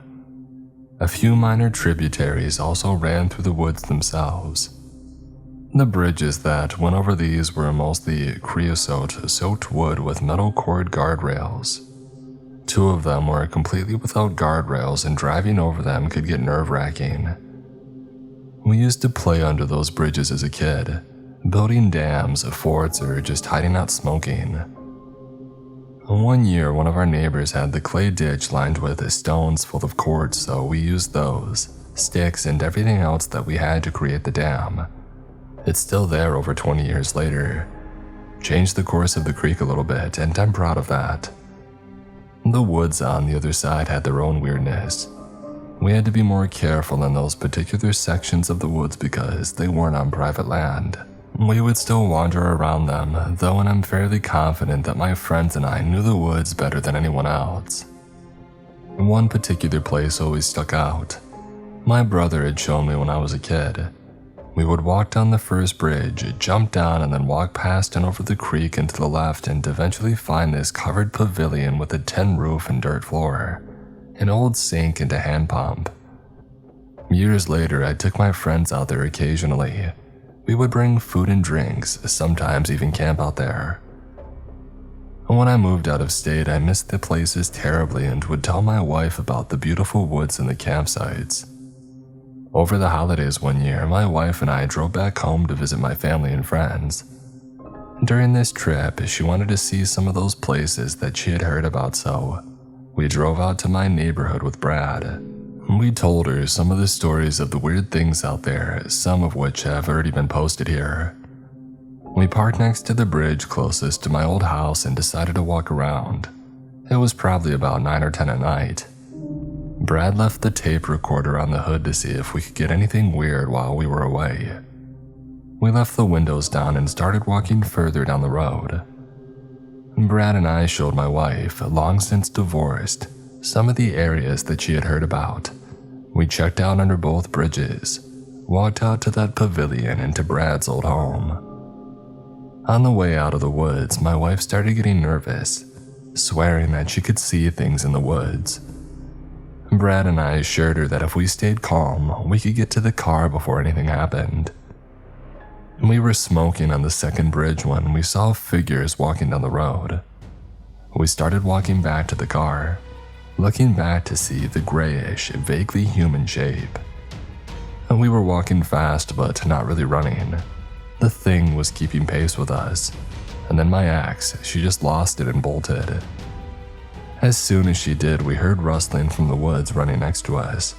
A few minor tributaries also ran through the woods themselves. The bridges that went over these were mostly creosote-soaked wood with metal cord guardrails. 2 of them were completely without guardrails and driving over them could get nerve-wracking. We used to play under those bridges as a kid, building dams, forts, or just hiding out smoking. One year, one of our neighbors had the clay ditch lined with stones full of cords, so we used those, sticks, and everything else that we had to create the dam. It's still there over 20 years later. Changed the course of the creek a little bit, and I'm proud of that. The woods on the other side had their own weirdness. We had to be more careful in those particular sections of the woods because they weren't on private land. We would still wander around them, though, and I'm fairly confident that my friends and I knew the woods better than anyone else. One particular place always stuck out. My brother had shown me when I was a kid. We would walk down the first bridge, jump down, and then walk past and over the creek and to the left and eventually find this covered pavilion with a tin roof and dirt floor, an old sink and a hand pump. Years later, I took my friends out there occasionally. We would bring food and drinks, sometimes even camp out there. When I moved out of state, I missed the places terribly and would tell my wife about the beautiful woods and the campsites. Over the holidays one year, my wife and I drove back home to visit my family and friends. During this trip, she wanted to see some of those places that she had heard about, so we drove out to my neighborhood with Brad. We told her some of the stories of the weird things out there, some of which have already been posted here. We parked next to the bridge closest to my old house and decided to walk around. It was probably about 9 or 10 at night. Brad left the tape recorder on the hood to see if we could get anything weird while we were away. We left the windows down and started walking further down the road. Brad and I showed my wife, long since divorced, some of the areas that she had heard about. We checked out under both bridges, walked out to that pavilion and to Brad's old home. On the way out of the woods, my wife started getting nervous, swearing that she could see things in the woods. Brad and I assured her that if we stayed calm, we could get to the car before anything happened. We were smoking on the second bridge when we saw figures walking down the road. We started walking back to the car, looking back to see the grayish, vaguely human shape. We were walking fast but not really running. The thing was keeping pace with us, and then my ex, she just lost it and bolted. As soon as she did, we heard rustling from the woods running next to us,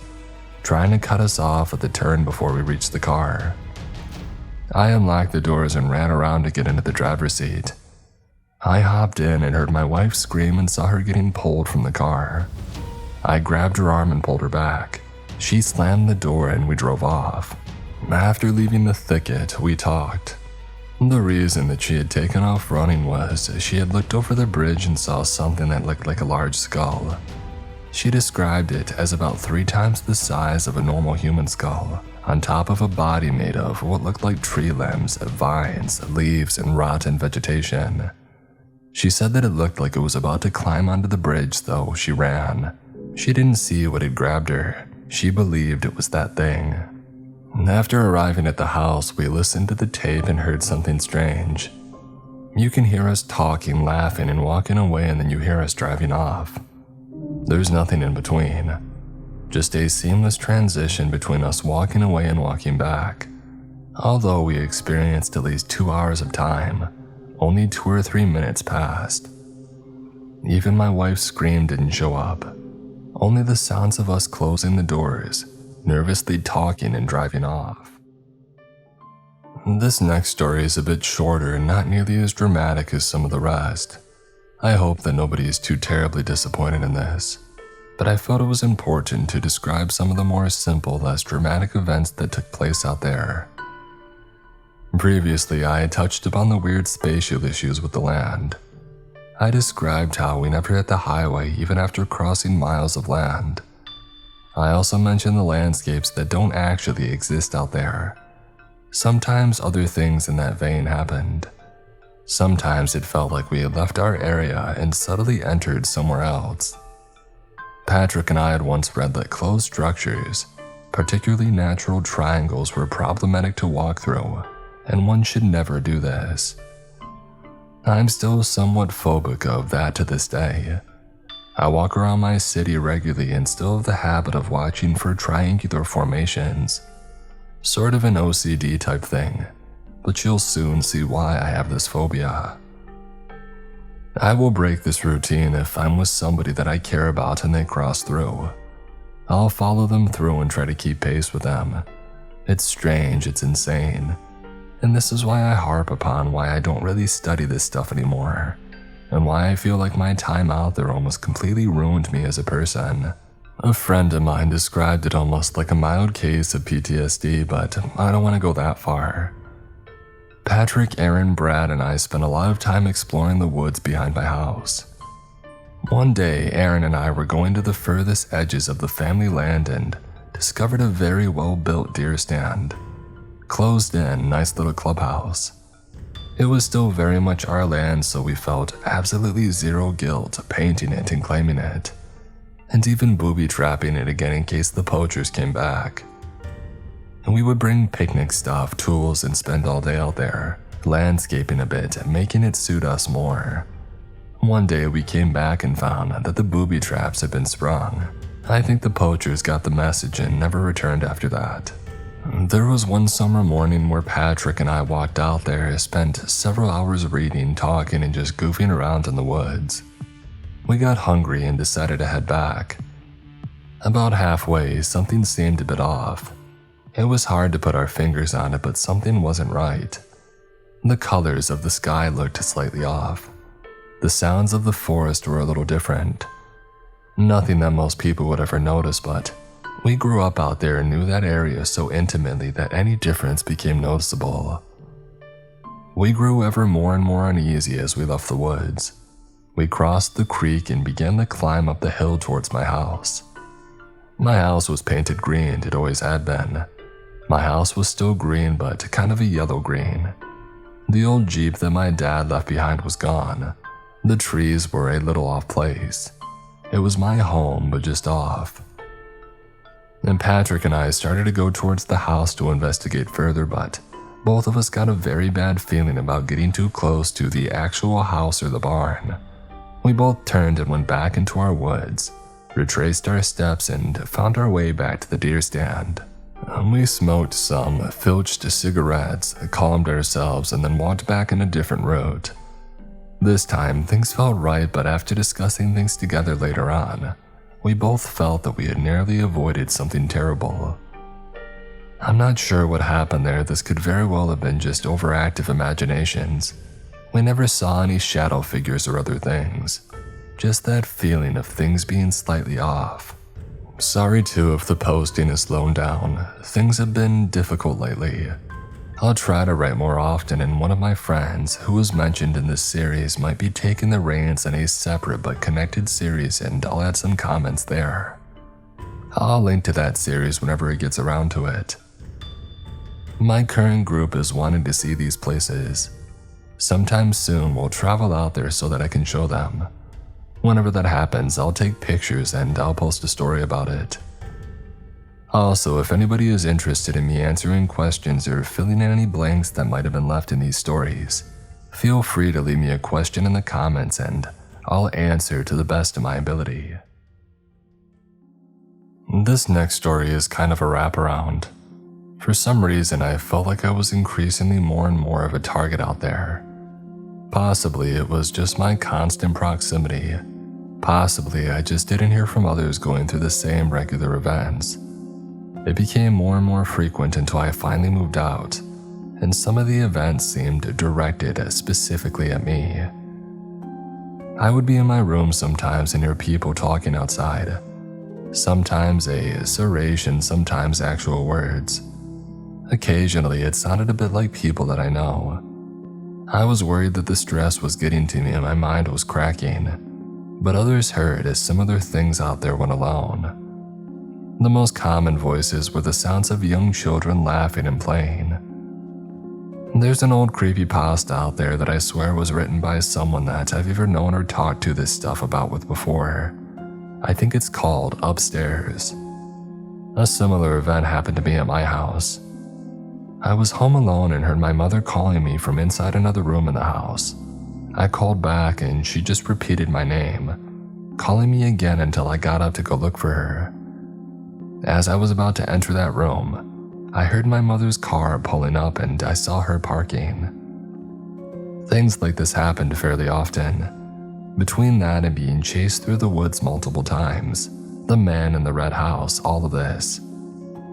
trying to cut us off at the turn before we reached the car. I unlocked the doors and ran around to get into the driver's seat. I hopped in and heard my wife scream and saw her getting pulled from the car. I grabbed her arm and pulled her back. She slammed the door and we drove off. After leaving the thicket, we talked. The reason that she had taken off running was she had looked over the bridge and saw something that looked like a large skull. She described it as about 3 times the size of a normal human skull, on top of a body made of what looked like tree limbs, vines, leaves, and rotten vegetation. She said that it looked like it was about to climb onto the bridge, though she ran. She didn't see what had grabbed her. She believed it was that thing. After arriving at the house, we listened to the tape and heard something strange. You can hear us talking, laughing, and walking away, and then you hear us driving off. There's nothing in between. Just a seamless transition between us walking away and walking back. Although we experienced at least 2 hours of time, only 2 or 3 minutes passed. Even my wife's scream didn't show up. Only the sounds of us closing the doors, nervously talking and driving off. This next story is a bit shorter and not nearly as dramatic as some of the rest. I hope that nobody is too terribly disappointed in this, but I felt it was important to describe some of the more simple, less dramatic events that took place out there. Previously, I had touched upon the weird spatial issues with the land. I described how we never hit the highway even after crossing miles of land. I also mentioned the landscapes that don't actually exist out there. Sometimes other things in that vein happened. Sometimes it felt like we had left our area and suddenly entered somewhere else. Patrick and I had once read that closed structures, particularly natural triangles, were problematic to walk through, and one should never do this. I'm still somewhat phobic of that to this day. I walk around my city regularly and still have the habit of watching for triangular formations. Sort of an OCD type thing, but you'll soon see why I have this phobia. I will break this routine if I'm with somebody that I care about and they cross through. I'll follow them through and try to keep pace with them. It's strange, it's insane. And this is why I harp upon why I don't really study this stuff anymore, and why I feel like my time out there almost completely ruined me as a person. A friend of mine described it almost like a mild case of PTSD, but I don't want to go that far. Patrick, Aaron, Brad, and I spent a lot of time exploring the woods behind my house. One day, Aaron and I were going to the furthest edges of the family land and discovered a very well-built deer stand. Closed in, nice little clubhouse. It was still very much our land, so we felt absolutely zero guilt painting it and claiming it, and even booby-trapping it again in case the poachers came back. And we would bring picnic stuff, tools, and spend all day out there, landscaping a bit, making it suit us more. One day we came back and found that the booby traps had been sprung. I think the poachers got the message and never returned after that. There was one summer morning where Patrick and I walked out there, spent several hours reading, talking, and just goofing around in the woods. We got hungry and decided to head back. About halfway, something seemed a bit off. It was hard to put our fingers on it, but something wasn't right. The colors of the sky looked slightly off. The sounds of the forest were a little different. Nothing that most people would ever notice, but we grew up out there and knew that area so intimately that any difference became noticeable. We grew ever more and more uneasy as we left the woods. We crossed the creek and began the climb up the hill towards my house. My house was painted green, it always had been. My house was still green, but kind of a yellow-green. The old Jeep that my dad left behind was gone. The trees were a little off place. It was my home, but just off. And Patrick and I started to go towards the house to investigate further, but both of us got a very bad feeling about getting too close to the actual house or the barn. We both turned and went back into our woods, retraced our steps, and found our way back to the deer stand. We smoked some, filched cigarettes, calmed ourselves, and then walked back in a different route. This time, things felt right, but after discussing things together later on, we both felt that we had narrowly avoided something terrible. I'm not sure what happened there. This could very well have been just overactive imaginations. We never saw any shadow figures or other things, just that feeling of things being slightly off. Sorry too if the posting is slowing down. Things have been difficult lately. I'll try to write more often, and one of my friends who was mentioned in this series might be taking the reins in a separate but connected series, and I'll add some comments there. I'll link to that series whenever it gets around to it. My current group is wanting to see these places. Sometime soon we'll travel out there so that I can show them. Whenever that happens, I'll take pictures and I'll post a story about it. Also, if anybody is interested in me answering questions or filling in any blanks that might have been left in these stories, feel free to leave me a question in the comments and I'll answer to the best of my ability. This next story is kind of a wraparound. For some reason, I felt like I was increasingly more and more of a target out there. Possibly it was just my constant proximity. Possibly I just didn't hear from others going through the same regular events. It became more and more frequent until I finally moved out, and some of the events seemed directed specifically at me. I would be in my room sometimes and hear people talking outside. Sometimes a serration, sometimes actual words. Occasionally it sounded a bit like people that I know. I was worried that the stress was getting to me and my mind was cracking, but others heard similar things out there when alone. The most common voices were the sounds of young children laughing and playing. There's an old creepypasta out there that I swear was written by someone that I've either known or talked to this stuff about with before. I think it's called Upstairs. A similar event happened to me at my house. I was home alone and heard my mother calling me from inside another room in the house. I called back and she just repeated my name, calling me again until I got up to go look for her. As I was about to enter that room, I heard my mother's car pulling up and I saw her parking. Things like this happened fairly often. Between that and being chased through the woods multiple times, the man in the red house, all of this,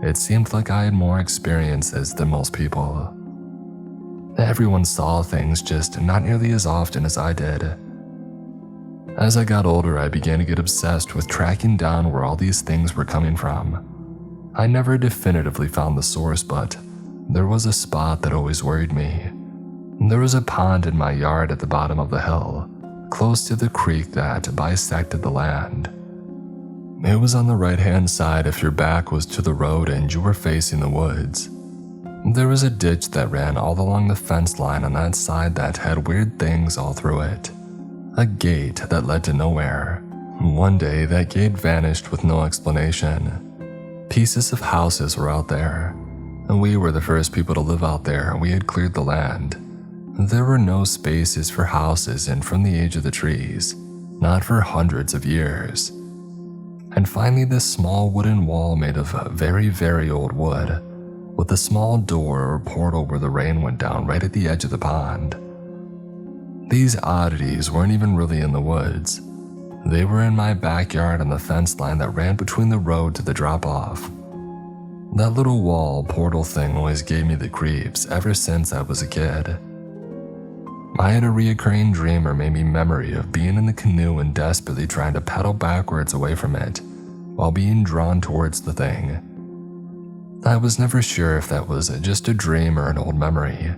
it seemed like I had more experiences than most people. Everyone saw things, just not nearly as often as I did. As I got older, I began to get obsessed with tracking down where all these things were coming from. I never definitively found the source, but there was a spot that always worried me. There was a pond in my yard at the bottom of the hill, close to the creek that bisected the land. It was on the right-hand side if your back was to the road and you were facing the woods. There was a ditch that ran all along the fence line on that side that had weird things all through it. A gate that led to nowhere. One day, that gate vanished with no explanation. Pieces of houses were out there, and we were the first people to live out there, and we had cleared the land. There were no spaces for houses in from the age of the trees, not for hundreds of years. And finally, this small wooden wall made of very, very old wood, with a small door or portal where the rain went down right at the edge of the pond. These oddities weren't even really in the woods. They were in my backyard on the fence line that ran between the road to the drop-off. That little wall portal thing always gave me the creeps ever since I was a kid. I had a reoccurring dream or maybe memory of being in the canoe and desperately trying to paddle backwards away from it while being drawn towards the thing. I was never sure if that was just a dream or an old memory,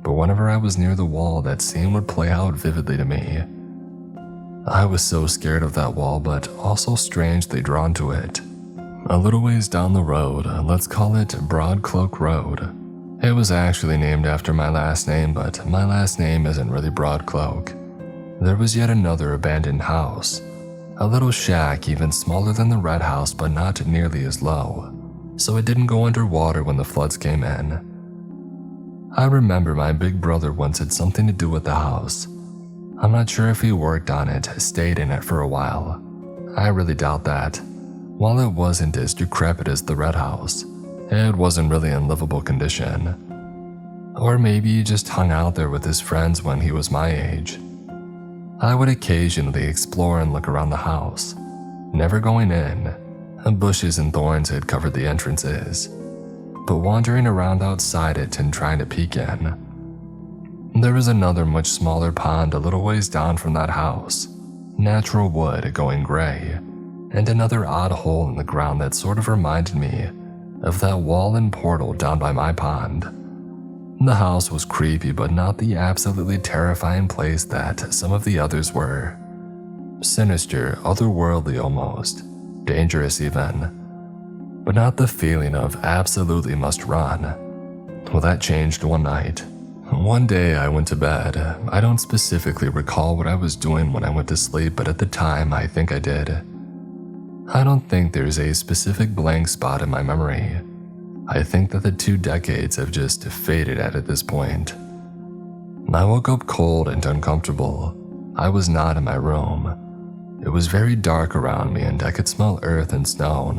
but whenever I was near the wall, that scene would play out vividly to me. I was so scared of that wall, but also strangely drawn to it. A little ways down the road, let's call it Broad Cloak Road. It was actually named after my last name, but my last name isn't really Broadcloak. There was yet another abandoned house, a little shack even smaller than the red house but not nearly as low, so it didn't go underwater when the floods came in. I remember my big brother once had something to do with the house. I'm not sure if he worked on it, stayed in it for a while. I really doubt that. While it wasn't as decrepit as the red house, it wasn't really in livable condition. Or maybe he just hung out there with his friends when he was my age. I would occasionally explore and look around the house, never going in. Bushes and thorns had covered the entrances, but wandering around outside it and trying to peek in. There was another much smaller pond a little ways down from that house, natural wood going gray, and another odd hole in the ground that sort of reminded me of that wall and portal down by my pond. The house was creepy, but not the absolutely terrifying place that some of the others were. Sinister, otherworldly almost, dangerous even, but not the feeling of absolutely must run. Well, that changed one night. One day I went to bed. I don't specifically recall what I was doing when I went to sleep, but at the time I think I did. I don't think there's a specific blank spot in my memory. I think that the 2 decades have just faded at this point. I woke up cold and uncomfortable. I was not in my room. It was very dark around me and I could smell earth and stone.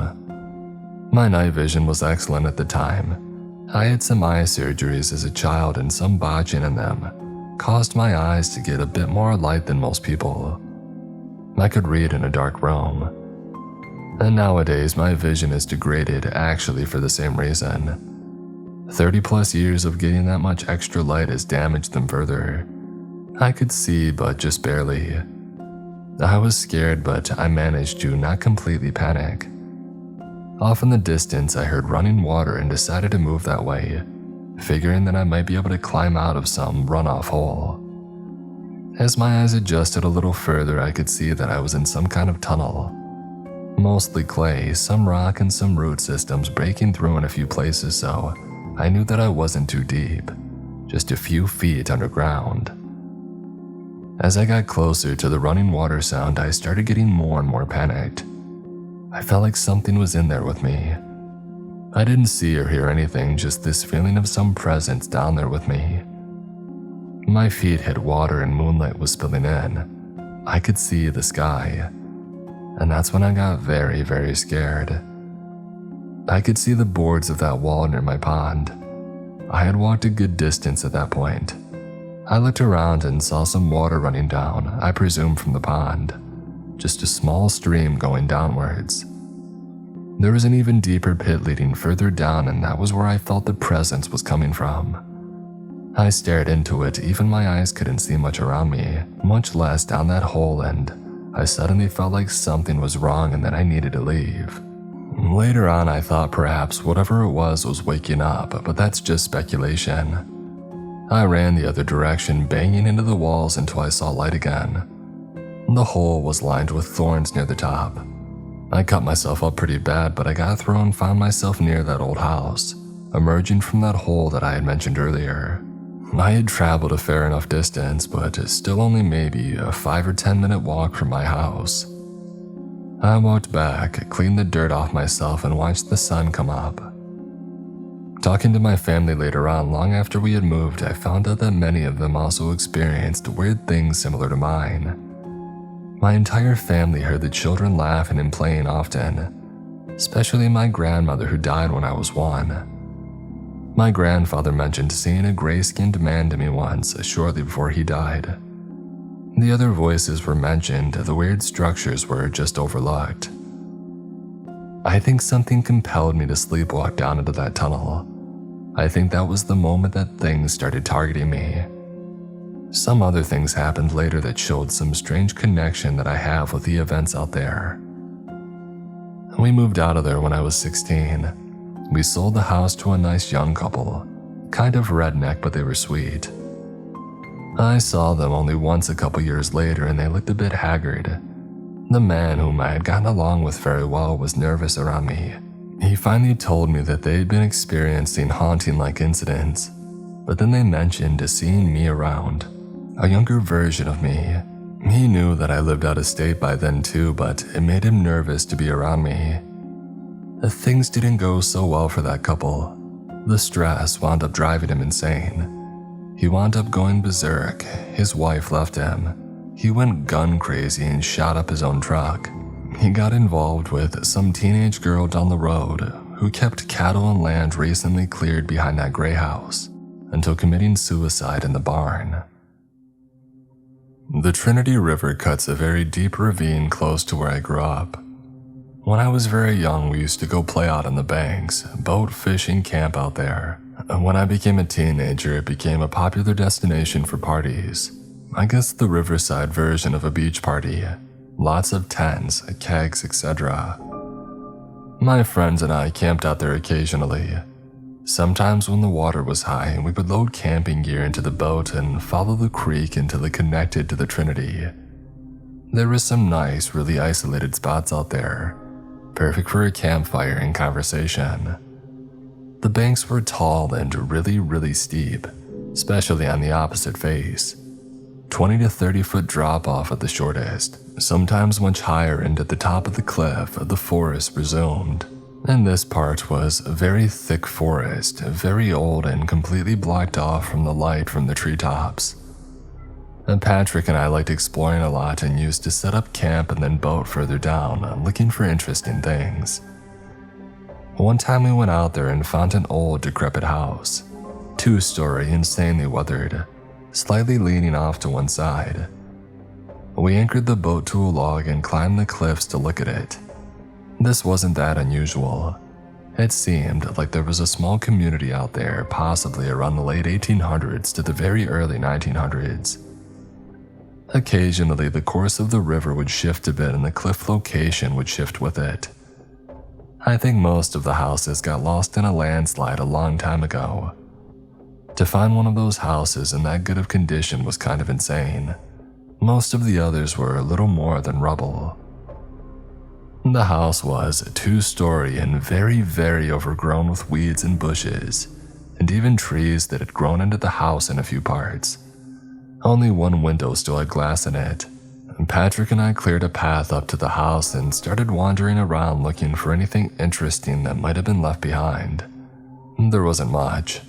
My night vision was excellent at the time. I had some eye surgeries as a child and some botching in them caused my eyes to get a bit more light than most people. I could read in a dark room. And nowadays my vision is degraded actually for the same reason. 30 plus years of getting that much extra light has damaged them further. I could see, but just barely. I was scared, but I managed to not completely panic. Off in the distance, I heard running water and decided to move that way, figuring that I might be able to climb out of some runoff hole. As my eyes adjusted a little further, I could see that I was in some kind of tunnel. Mostly clay, some rock and some root systems breaking through in a few places, so I knew that I wasn't too deep, just a few feet underground. As I got closer to the running water sound, I started getting more and more panicked. I felt like something was in there with me. I didn't see or hear anything, just this feeling of some presence down there with me. My feet hit water and moonlight was spilling in. I could see the sky. And that's when I got very, very scared. I could see the boards of that wall near my pond. I had walked a good distance at that point. I looked around and saw some water running down, I presume from the pond. Just a small stream going downwards. There was an even deeper pit leading further down, and that was where I felt the presence was coming from. I stared into it, even my eyes couldn't see much around me, much less down that hole, and I suddenly felt like something was wrong and that I needed to leave. Later on, I thought perhaps whatever it was waking up, but that's just speculation. I ran the other direction, banging into the walls until I saw light again. The hole was lined with thorns near the top. I cut myself up pretty bad, but I got through and found myself near that old house, emerging from that hole that I had mentioned earlier. I had traveled a fair enough distance, but still only maybe a 5 or 10 minute walk from my house. I walked back, cleaned the dirt off myself, and watched the sun come up. Talking to my family later on, long after we had moved, I found out that many of them also experienced weird things similar to mine. My entire family heard the children laughing and playing often, especially my grandmother who died when I was 1. My grandfather mentioned seeing a gray-skinned man to me once, shortly before he died. The other voices were mentioned, the weird structures were just overlooked. I think something compelled me to sleepwalk down into that tunnel. I think that was the moment that things started targeting me. Some other things happened later that showed some strange connection that I have with the events out there. We moved out of there when I was 16. We sold the house to a nice young couple, kind of redneck, but they were sweet. I saw them only once a couple years later and they looked a bit haggard. The man whom I had gotten along with very well was nervous around me. He finally told me that they had been experiencing haunting-like incidents, but then they mentioned seeing me around. A younger version of me. He knew that I lived out of state by then too, but it made him nervous to be around me. Things didn't go so well for that couple. The stress wound up driving him insane. He wound up going berserk. His wife left him. He went gun crazy and shot up his own truck. He got involved with some teenage girl down the road who kept cattle and land recently cleared behind that gray house until committing suicide in the barn. The Trinity River cuts a very deep ravine close to where I grew up. When I was very young, we used to go play out on the banks, boat, fishing, camp out there. When I became a teenager, it became a popular destination for parties. I guess the riverside version of a beach party. Lots of tents, kegs, etc. My friends and I camped out there occasionally. Sometimes when the water was high, we would load camping gear into the boat and follow the creek until it connected to the Trinity. There were some nice, really isolated spots out there, perfect for a campfire and conversation. The banks were tall and really steep, especially on the opposite face. 20 to 30 foot drop off at the shortest, sometimes much higher, and at the top of the cliff, the forest resumed. And this part was a very thick forest, very old and completely blocked off from the light from the treetops. And Patrick and I liked exploring a lot and used to set up camp and then boat further down, looking for interesting things. One time we went out there and found an old, decrepit house, 2-story, insanely weathered, slightly leaning off to one side. We anchored the boat to a log and climbed the cliffs to look at it. This wasn't that unusual. It seemed like there was a small community out there, possibly around the late 1800s to the very early 1900s. Occasionally, the course of the river would shift a bit and the cliff location would shift with it. I think most of the houses got lost in a landslide a long time ago. To find one of those houses in that good of condition was kind of insane. Most of the others were little more than rubble. The house was 2-story and very overgrown with weeds and bushes, and even trees that had grown into the house in a few parts. Only one window still had glass in it. Patrick and I cleared a path up to the house and started wandering around looking for anything interesting that might have been left behind. There wasn't much.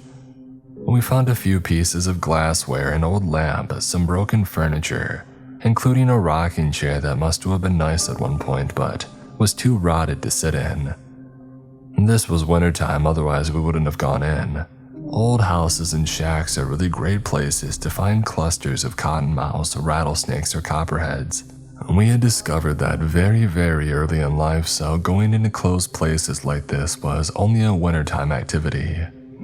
We found a few pieces of glassware, an old lamp, some broken furniture, including a rocking chair that must have been nice at one point but was too rotted to sit in. This was wintertime, otherwise we wouldn't have gone in. Old houses and shacks are really great places to find clusters of cottonmouths, rattlesnakes, or copperheads. We had discovered that very early in life, so going into closed places like this was only a wintertime activity.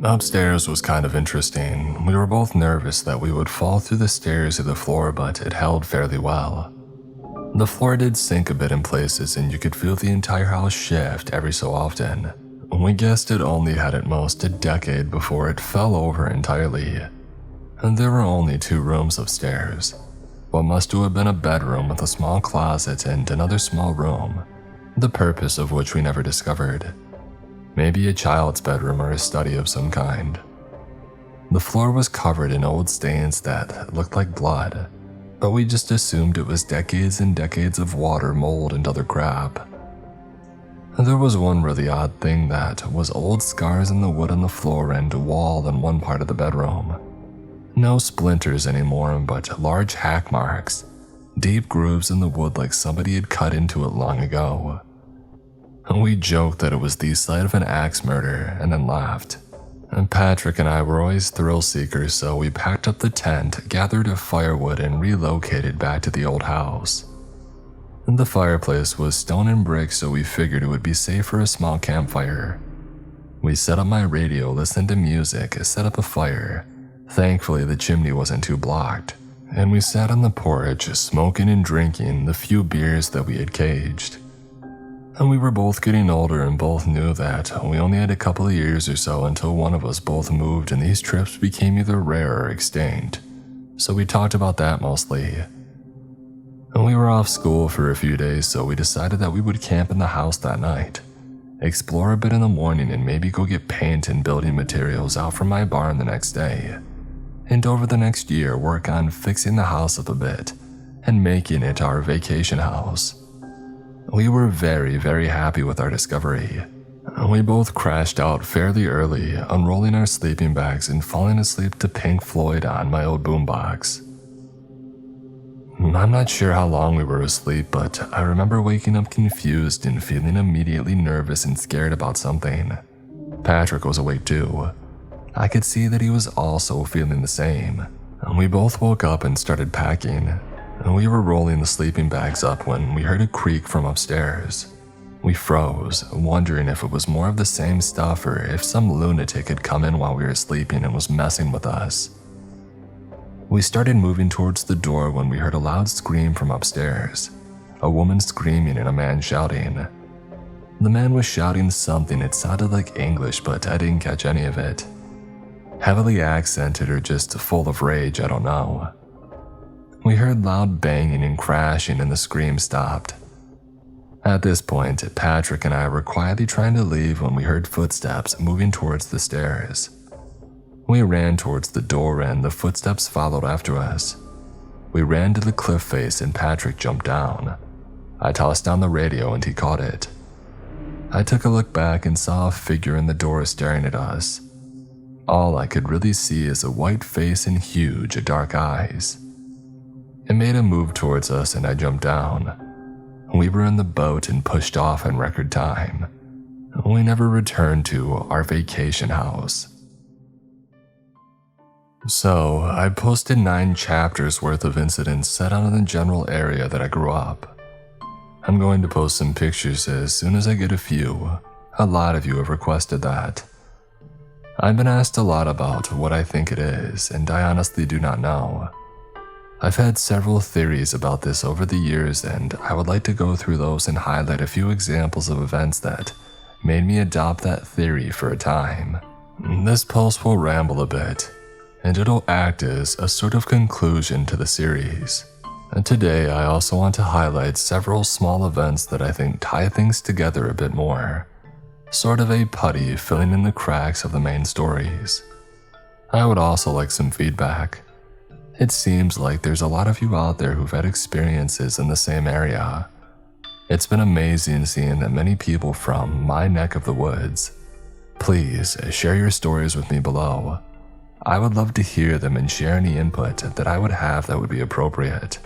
Upstairs was kind of interesting. We were both nervous that we would fall through the stairs to the floor, but it held fairly well. The floor did sink a bit in places and you could feel the entire house shift every so often. We guessed it only had at most a decade before it fell over entirely. And there were only 2 rooms upstairs. What must have been a bedroom with a small closet and another small room, the purpose of which we never discovered. Maybe a child's bedroom or a study of some kind. The floor was covered in old stains that looked like blood, but we just assumed it was decades and decades of water, mold, and other crap. There was one really odd thing that was old scars in the wood on the floor and wall in one part of the bedroom. No splinters anymore, but large hack marks, deep grooves in the wood like somebody had cut into it long ago. We joked that it was the site of an axe murder and then laughed. And Patrick and I were always thrill seekers, so we packed up the tent, gathered a firewood, and relocated back to the old house. The fireplace was stone and brick, so we figured it would be safe for a small campfire. We set up my radio, listened to music, set up a fire. Thankfully, the chimney wasn't too blocked, and we sat on the porch, smoking and drinking the few beers that we had caged. And we were both getting older and both knew that we only had a couple of years or so until one of us both moved and these trips became either rare or extinct. So we talked about that mostly. And we were off school for a few days, so we decided that we would camp in the house that night, explore a bit in the morning, and maybe go get paint and building materials out from my barn the next day. And over the next year, work on fixing the house up a bit and making it our vacation house. We were very happy with our discovery. We both crashed out fairly early, unrolling our sleeping bags and falling asleep to Pink Floyd on my old boombox. I'm not sure how long we were asleep, but I remember waking up confused and feeling immediately nervous and scared about something. Patrick was awake too. I could see that he was also feeling the same. We both woke up and started packing. We were rolling the sleeping bags up when we heard a creak from upstairs. We froze, wondering if it was more of the same stuff or if some lunatic had come in while we were sleeping and was messing with us. We started moving towards the door when we heard a loud scream from upstairs. a woman screaming and a man shouting. The man was shouting something, it sounded like English, but I didn't catch any of it. Heavily accented or just full of rage, I don't know. We heard loud banging and crashing and the scream stopped. At this point, Patrick and I were quietly trying to leave when we heard footsteps moving towards the stairs. We ran towards the door and the footsteps followed after us. We ran to the cliff face and Patrick jumped down. I tossed down the radio and he caught it. I took a look back and saw a figure in the door staring at us. All I could really see is a white face and huge, dark eyes. It made a move towards us and I jumped down. We were in the boat and pushed off in record time. We never returned to our vacation house. So, I posted 9 chapters worth of incidents set out in the general area that I grew up. I'm going to post some pictures as soon as I get a few. A lot of you have requested that. I've been asked a lot about what I think it is, and I honestly do not know. I've had several theories about this over the years, and I would like to go through those and highlight a few examples of events that made me adopt that theory for a time. This post will ramble a bit, and it'll act as a sort of conclusion to the series. And today I also want to highlight several small events that I think tie things together a bit more. Sort of a putty filling in the cracks of the main stories. I would also like some feedback. It seems like there's a lot of you out there who've had experiences in the same area. It's been amazing seeing that many people from my neck of the woods. Please share your stories with me below. I would love to hear them and share any input that I would have that would be appropriate.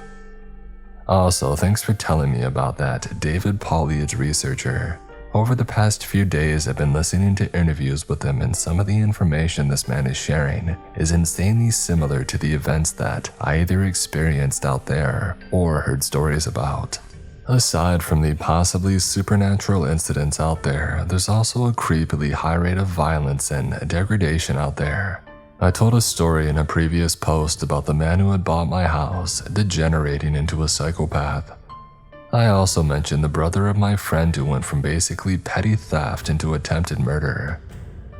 Also, thanks for telling me about that David Pauliage researcher. Over the past few days, I've been listening to interviews with him, and some of the information this man is sharing is insanely similar to the events that I either experienced out there or heard stories about. Aside from the possibly supernatural incidents out there, there's also a creepily high rate of violence and degradation out there. I told a story in a previous post about the man who had bought my house degenerating into a psychopath. I also mentioned the brother of my friend who went from basically petty theft into attempted murder,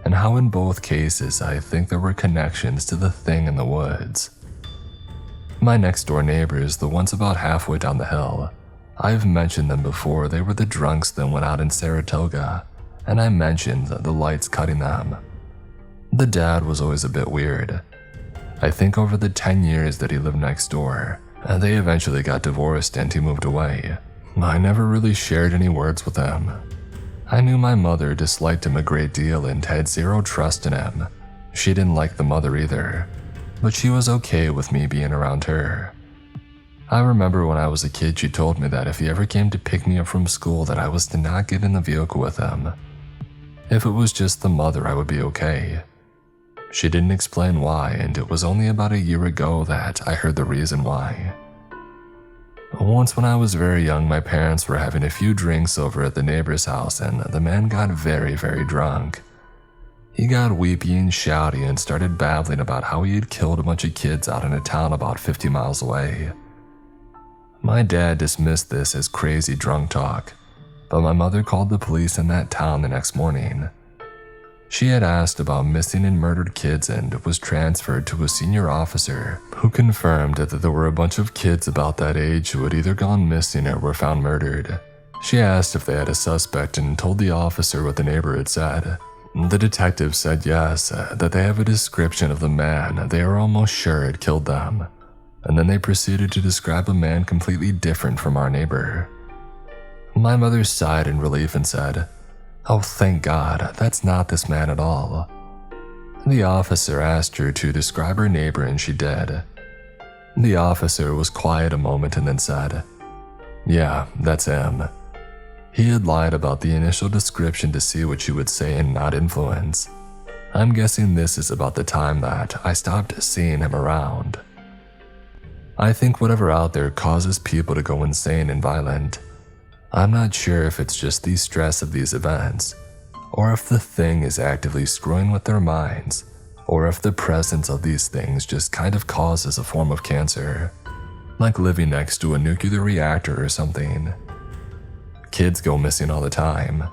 and how in both cases I think there were connections to the thing in the woods. My next door neighbors, the ones about halfway down the hill, I've mentioned them before. They were the drunks that went out in Saratoga, and I mentioned the lights cutting them. The dad was always a bit weird. I think over the 10 years that he lived next door, they eventually got divorced and he moved away. I never really shared any words with him. I knew my mother disliked him a great deal and had zero trust in him. She didn't like the mother either, but she was okay with me being around her. I remember when I was a kid she told me that if he ever came to pick me up from school that I was to not get in the vehicle with him. If it was just the mother, I would be okay. She didn't explain why, and it was only about a year ago that I heard the reason why. Once when I was very young, my parents were having a few drinks over at the neighbor's house, and the man got very, very drunk. He got weepy and shouty and started babbling about how he had killed a bunch of kids out in a town about 50 miles away. My dad dismissed this as crazy drunk talk, but my mother called the police in that town the next morning. She had asked about missing and murdered kids and was transferred to a senior officer who confirmed that there were a bunch of kids about that age who had either gone missing or were found murdered. She asked if they had a suspect and told the officer what the neighbor had said. The detective said yes, that they have a description of the man they are almost sure had killed them, and then they proceeded to describe a man completely different from our neighbor. My mother sighed in relief and said, "Oh, thank God, that's not this man at all." The officer asked her to describe her neighbor and she did. The officer was quiet a moment and then said, "Yeah, that's him." He had lied about the initial description to see what she would say and not influence. I'm guessing this is about the time that I stopped seeing him around. I think whatever out there causes people to go insane and violent. I'm not sure if it's just the stress of these events, or if the thing is actively screwing with their minds, or if the presence of these things just kind of causes a form of cancer. like living next to a nuclear reactor or something. Kids go missing all the time.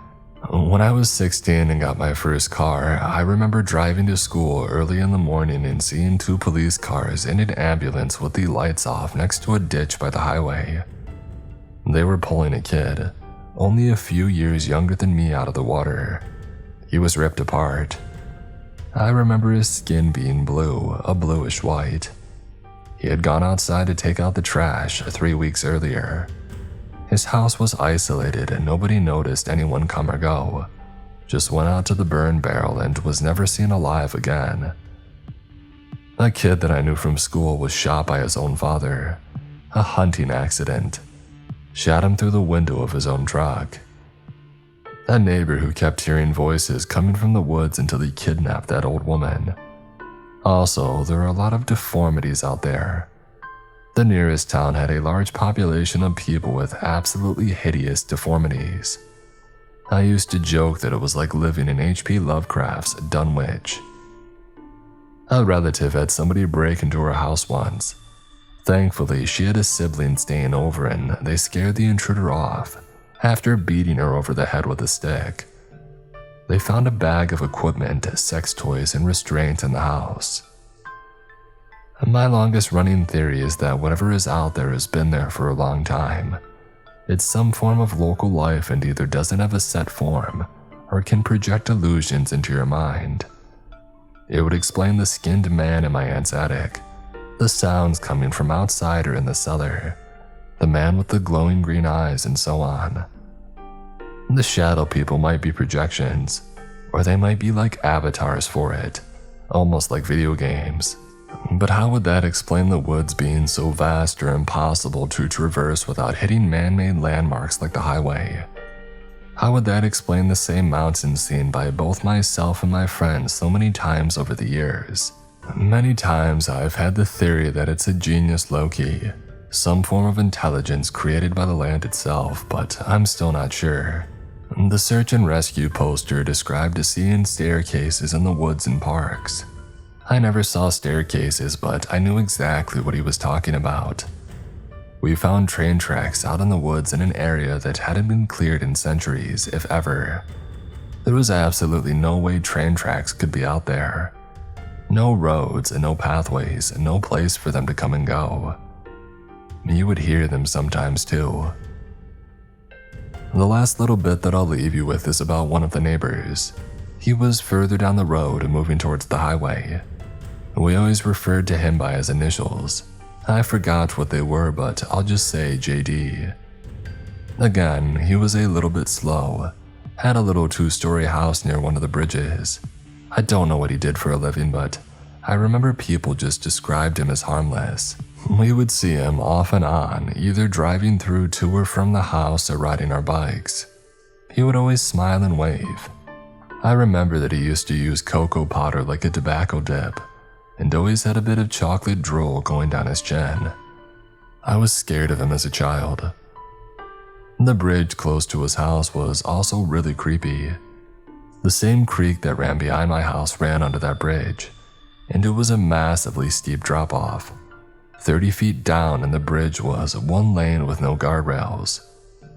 When I was 16 and got my first car, I remember driving to school early in the morning and seeing 2 police cars and an ambulance with the lights off next to a ditch by the highway. They were pulling a kid, only a few years younger than me, out of the water. He was ripped apart. I remember his skin being blue, a bluish white. He had gone outside to take out the trash 3 weeks earlier. His house was isolated and nobody noticed anyone come or go. Just went out to the burn barrel and was never seen alive again. A kid that I knew from school was shot by his own father. A hunting accident. Shot him through the window of his own truck. That neighbor who kept hearing voices coming from the woods until he kidnapped that old woman. Also, there are a lot of deformities out there. The nearest town had a large population of people with absolutely hideous deformities. I used to joke that it was like living in H.P. Lovecraft's Dunwich. A relative had somebody break into her house once. Thankfully, she had a sibling staying over and they scared the intruder off after beating her over the head with a stick. They found a bag of equipment, sex toys, and restraints in the house. My longest running theory is that whatever is out there has been there for a long time. It's some form of local life and either doesn't have a set form or can project illusions into your mind. It would explain the skinned man in my aunt's attic, the sounds coming from outside or in the cellar, the man with the glowing green eyes, and so on. The shadow people might be projections, or they might be like avatars for it, almost like video games. But how would that explain the woods being so vast or impossible to traverse without hitting man-made landmarks like the highway? How would that explain the same mountains seen by both myself and my friends so many times over the years? Many times I've had the theory that it's a genius low-key, some form of intelligence created by the land itself, but I'm still not sure. The search and rescue poster described seeing staircases in the woods and parks. I never saw staircases, but I knew exactly what he was talking about. We found train tracks out in the woods in an area that hadn't been cleared in centuries, if ever. There was absolutely no way train tracks could be out there. No roads and no pathways and no place for them to come and go. You would hear them sometimes too. The last little bit that I'll leave you with is about one of the neighbors. He was further down the road and moving towards the highway. We always referred to him by his initials. I forgot what they were, but I'll just say JD. Again, he was a little bit slow, had a little 2-story house near one of the bridges. I don't know what he did for a living, but I remember people just described him as harmless. We would see him off and on, either driving through to or from the house or riding our bikes. He would always smile and wave. I remember that he used to use cocoa powder like a tobacco dip, and always had a bit of chocolate drool going down his chin. I was scared of him as a child. The bridge close to his house was also really creepy. The same creek that ran behind my house ran under that bridge, and it was a massively steep drop-off. 30 feet down, and the bridge was one lane with no guardrails,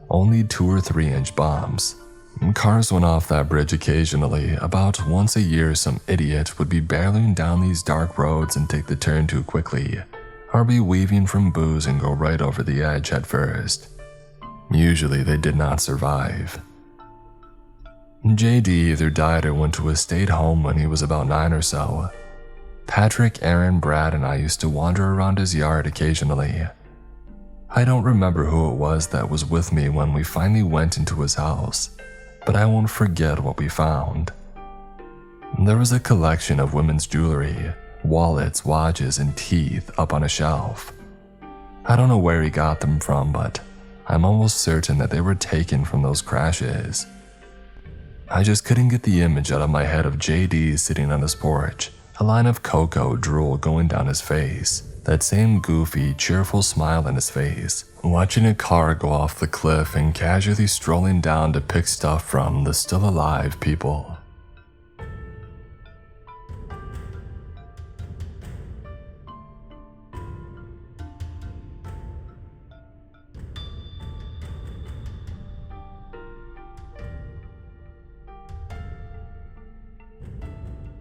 only 2 or 3 inch bumps. Cars went off that bridge occasionally. About once a year, some idiot would be barreling down these dark roads and take the turn too quickly, or be weaving from booze and go right over the edge head first. Usually they did not survive. JD either died or went to a state home when he was about 9 or so. Patrick, Aaron, Brad, and I used to wander around his yard occasionally. I don't remember who it was that was with me when we finally went into his house, but I won't forget what we found. There was a collection of women's jewelry, wallets, watches, and teeth up on a shelf. I don't know where he got them from, but I'm almost certain that they were taken from those crashes. I just couldn't get the image out of my head of JD sitting on his porch, a line of cocoa drool going down his face, that same goofy, cheerful smile on his face, watching a car go off the cliff and casually strolling down to pick stuff from the still alive people.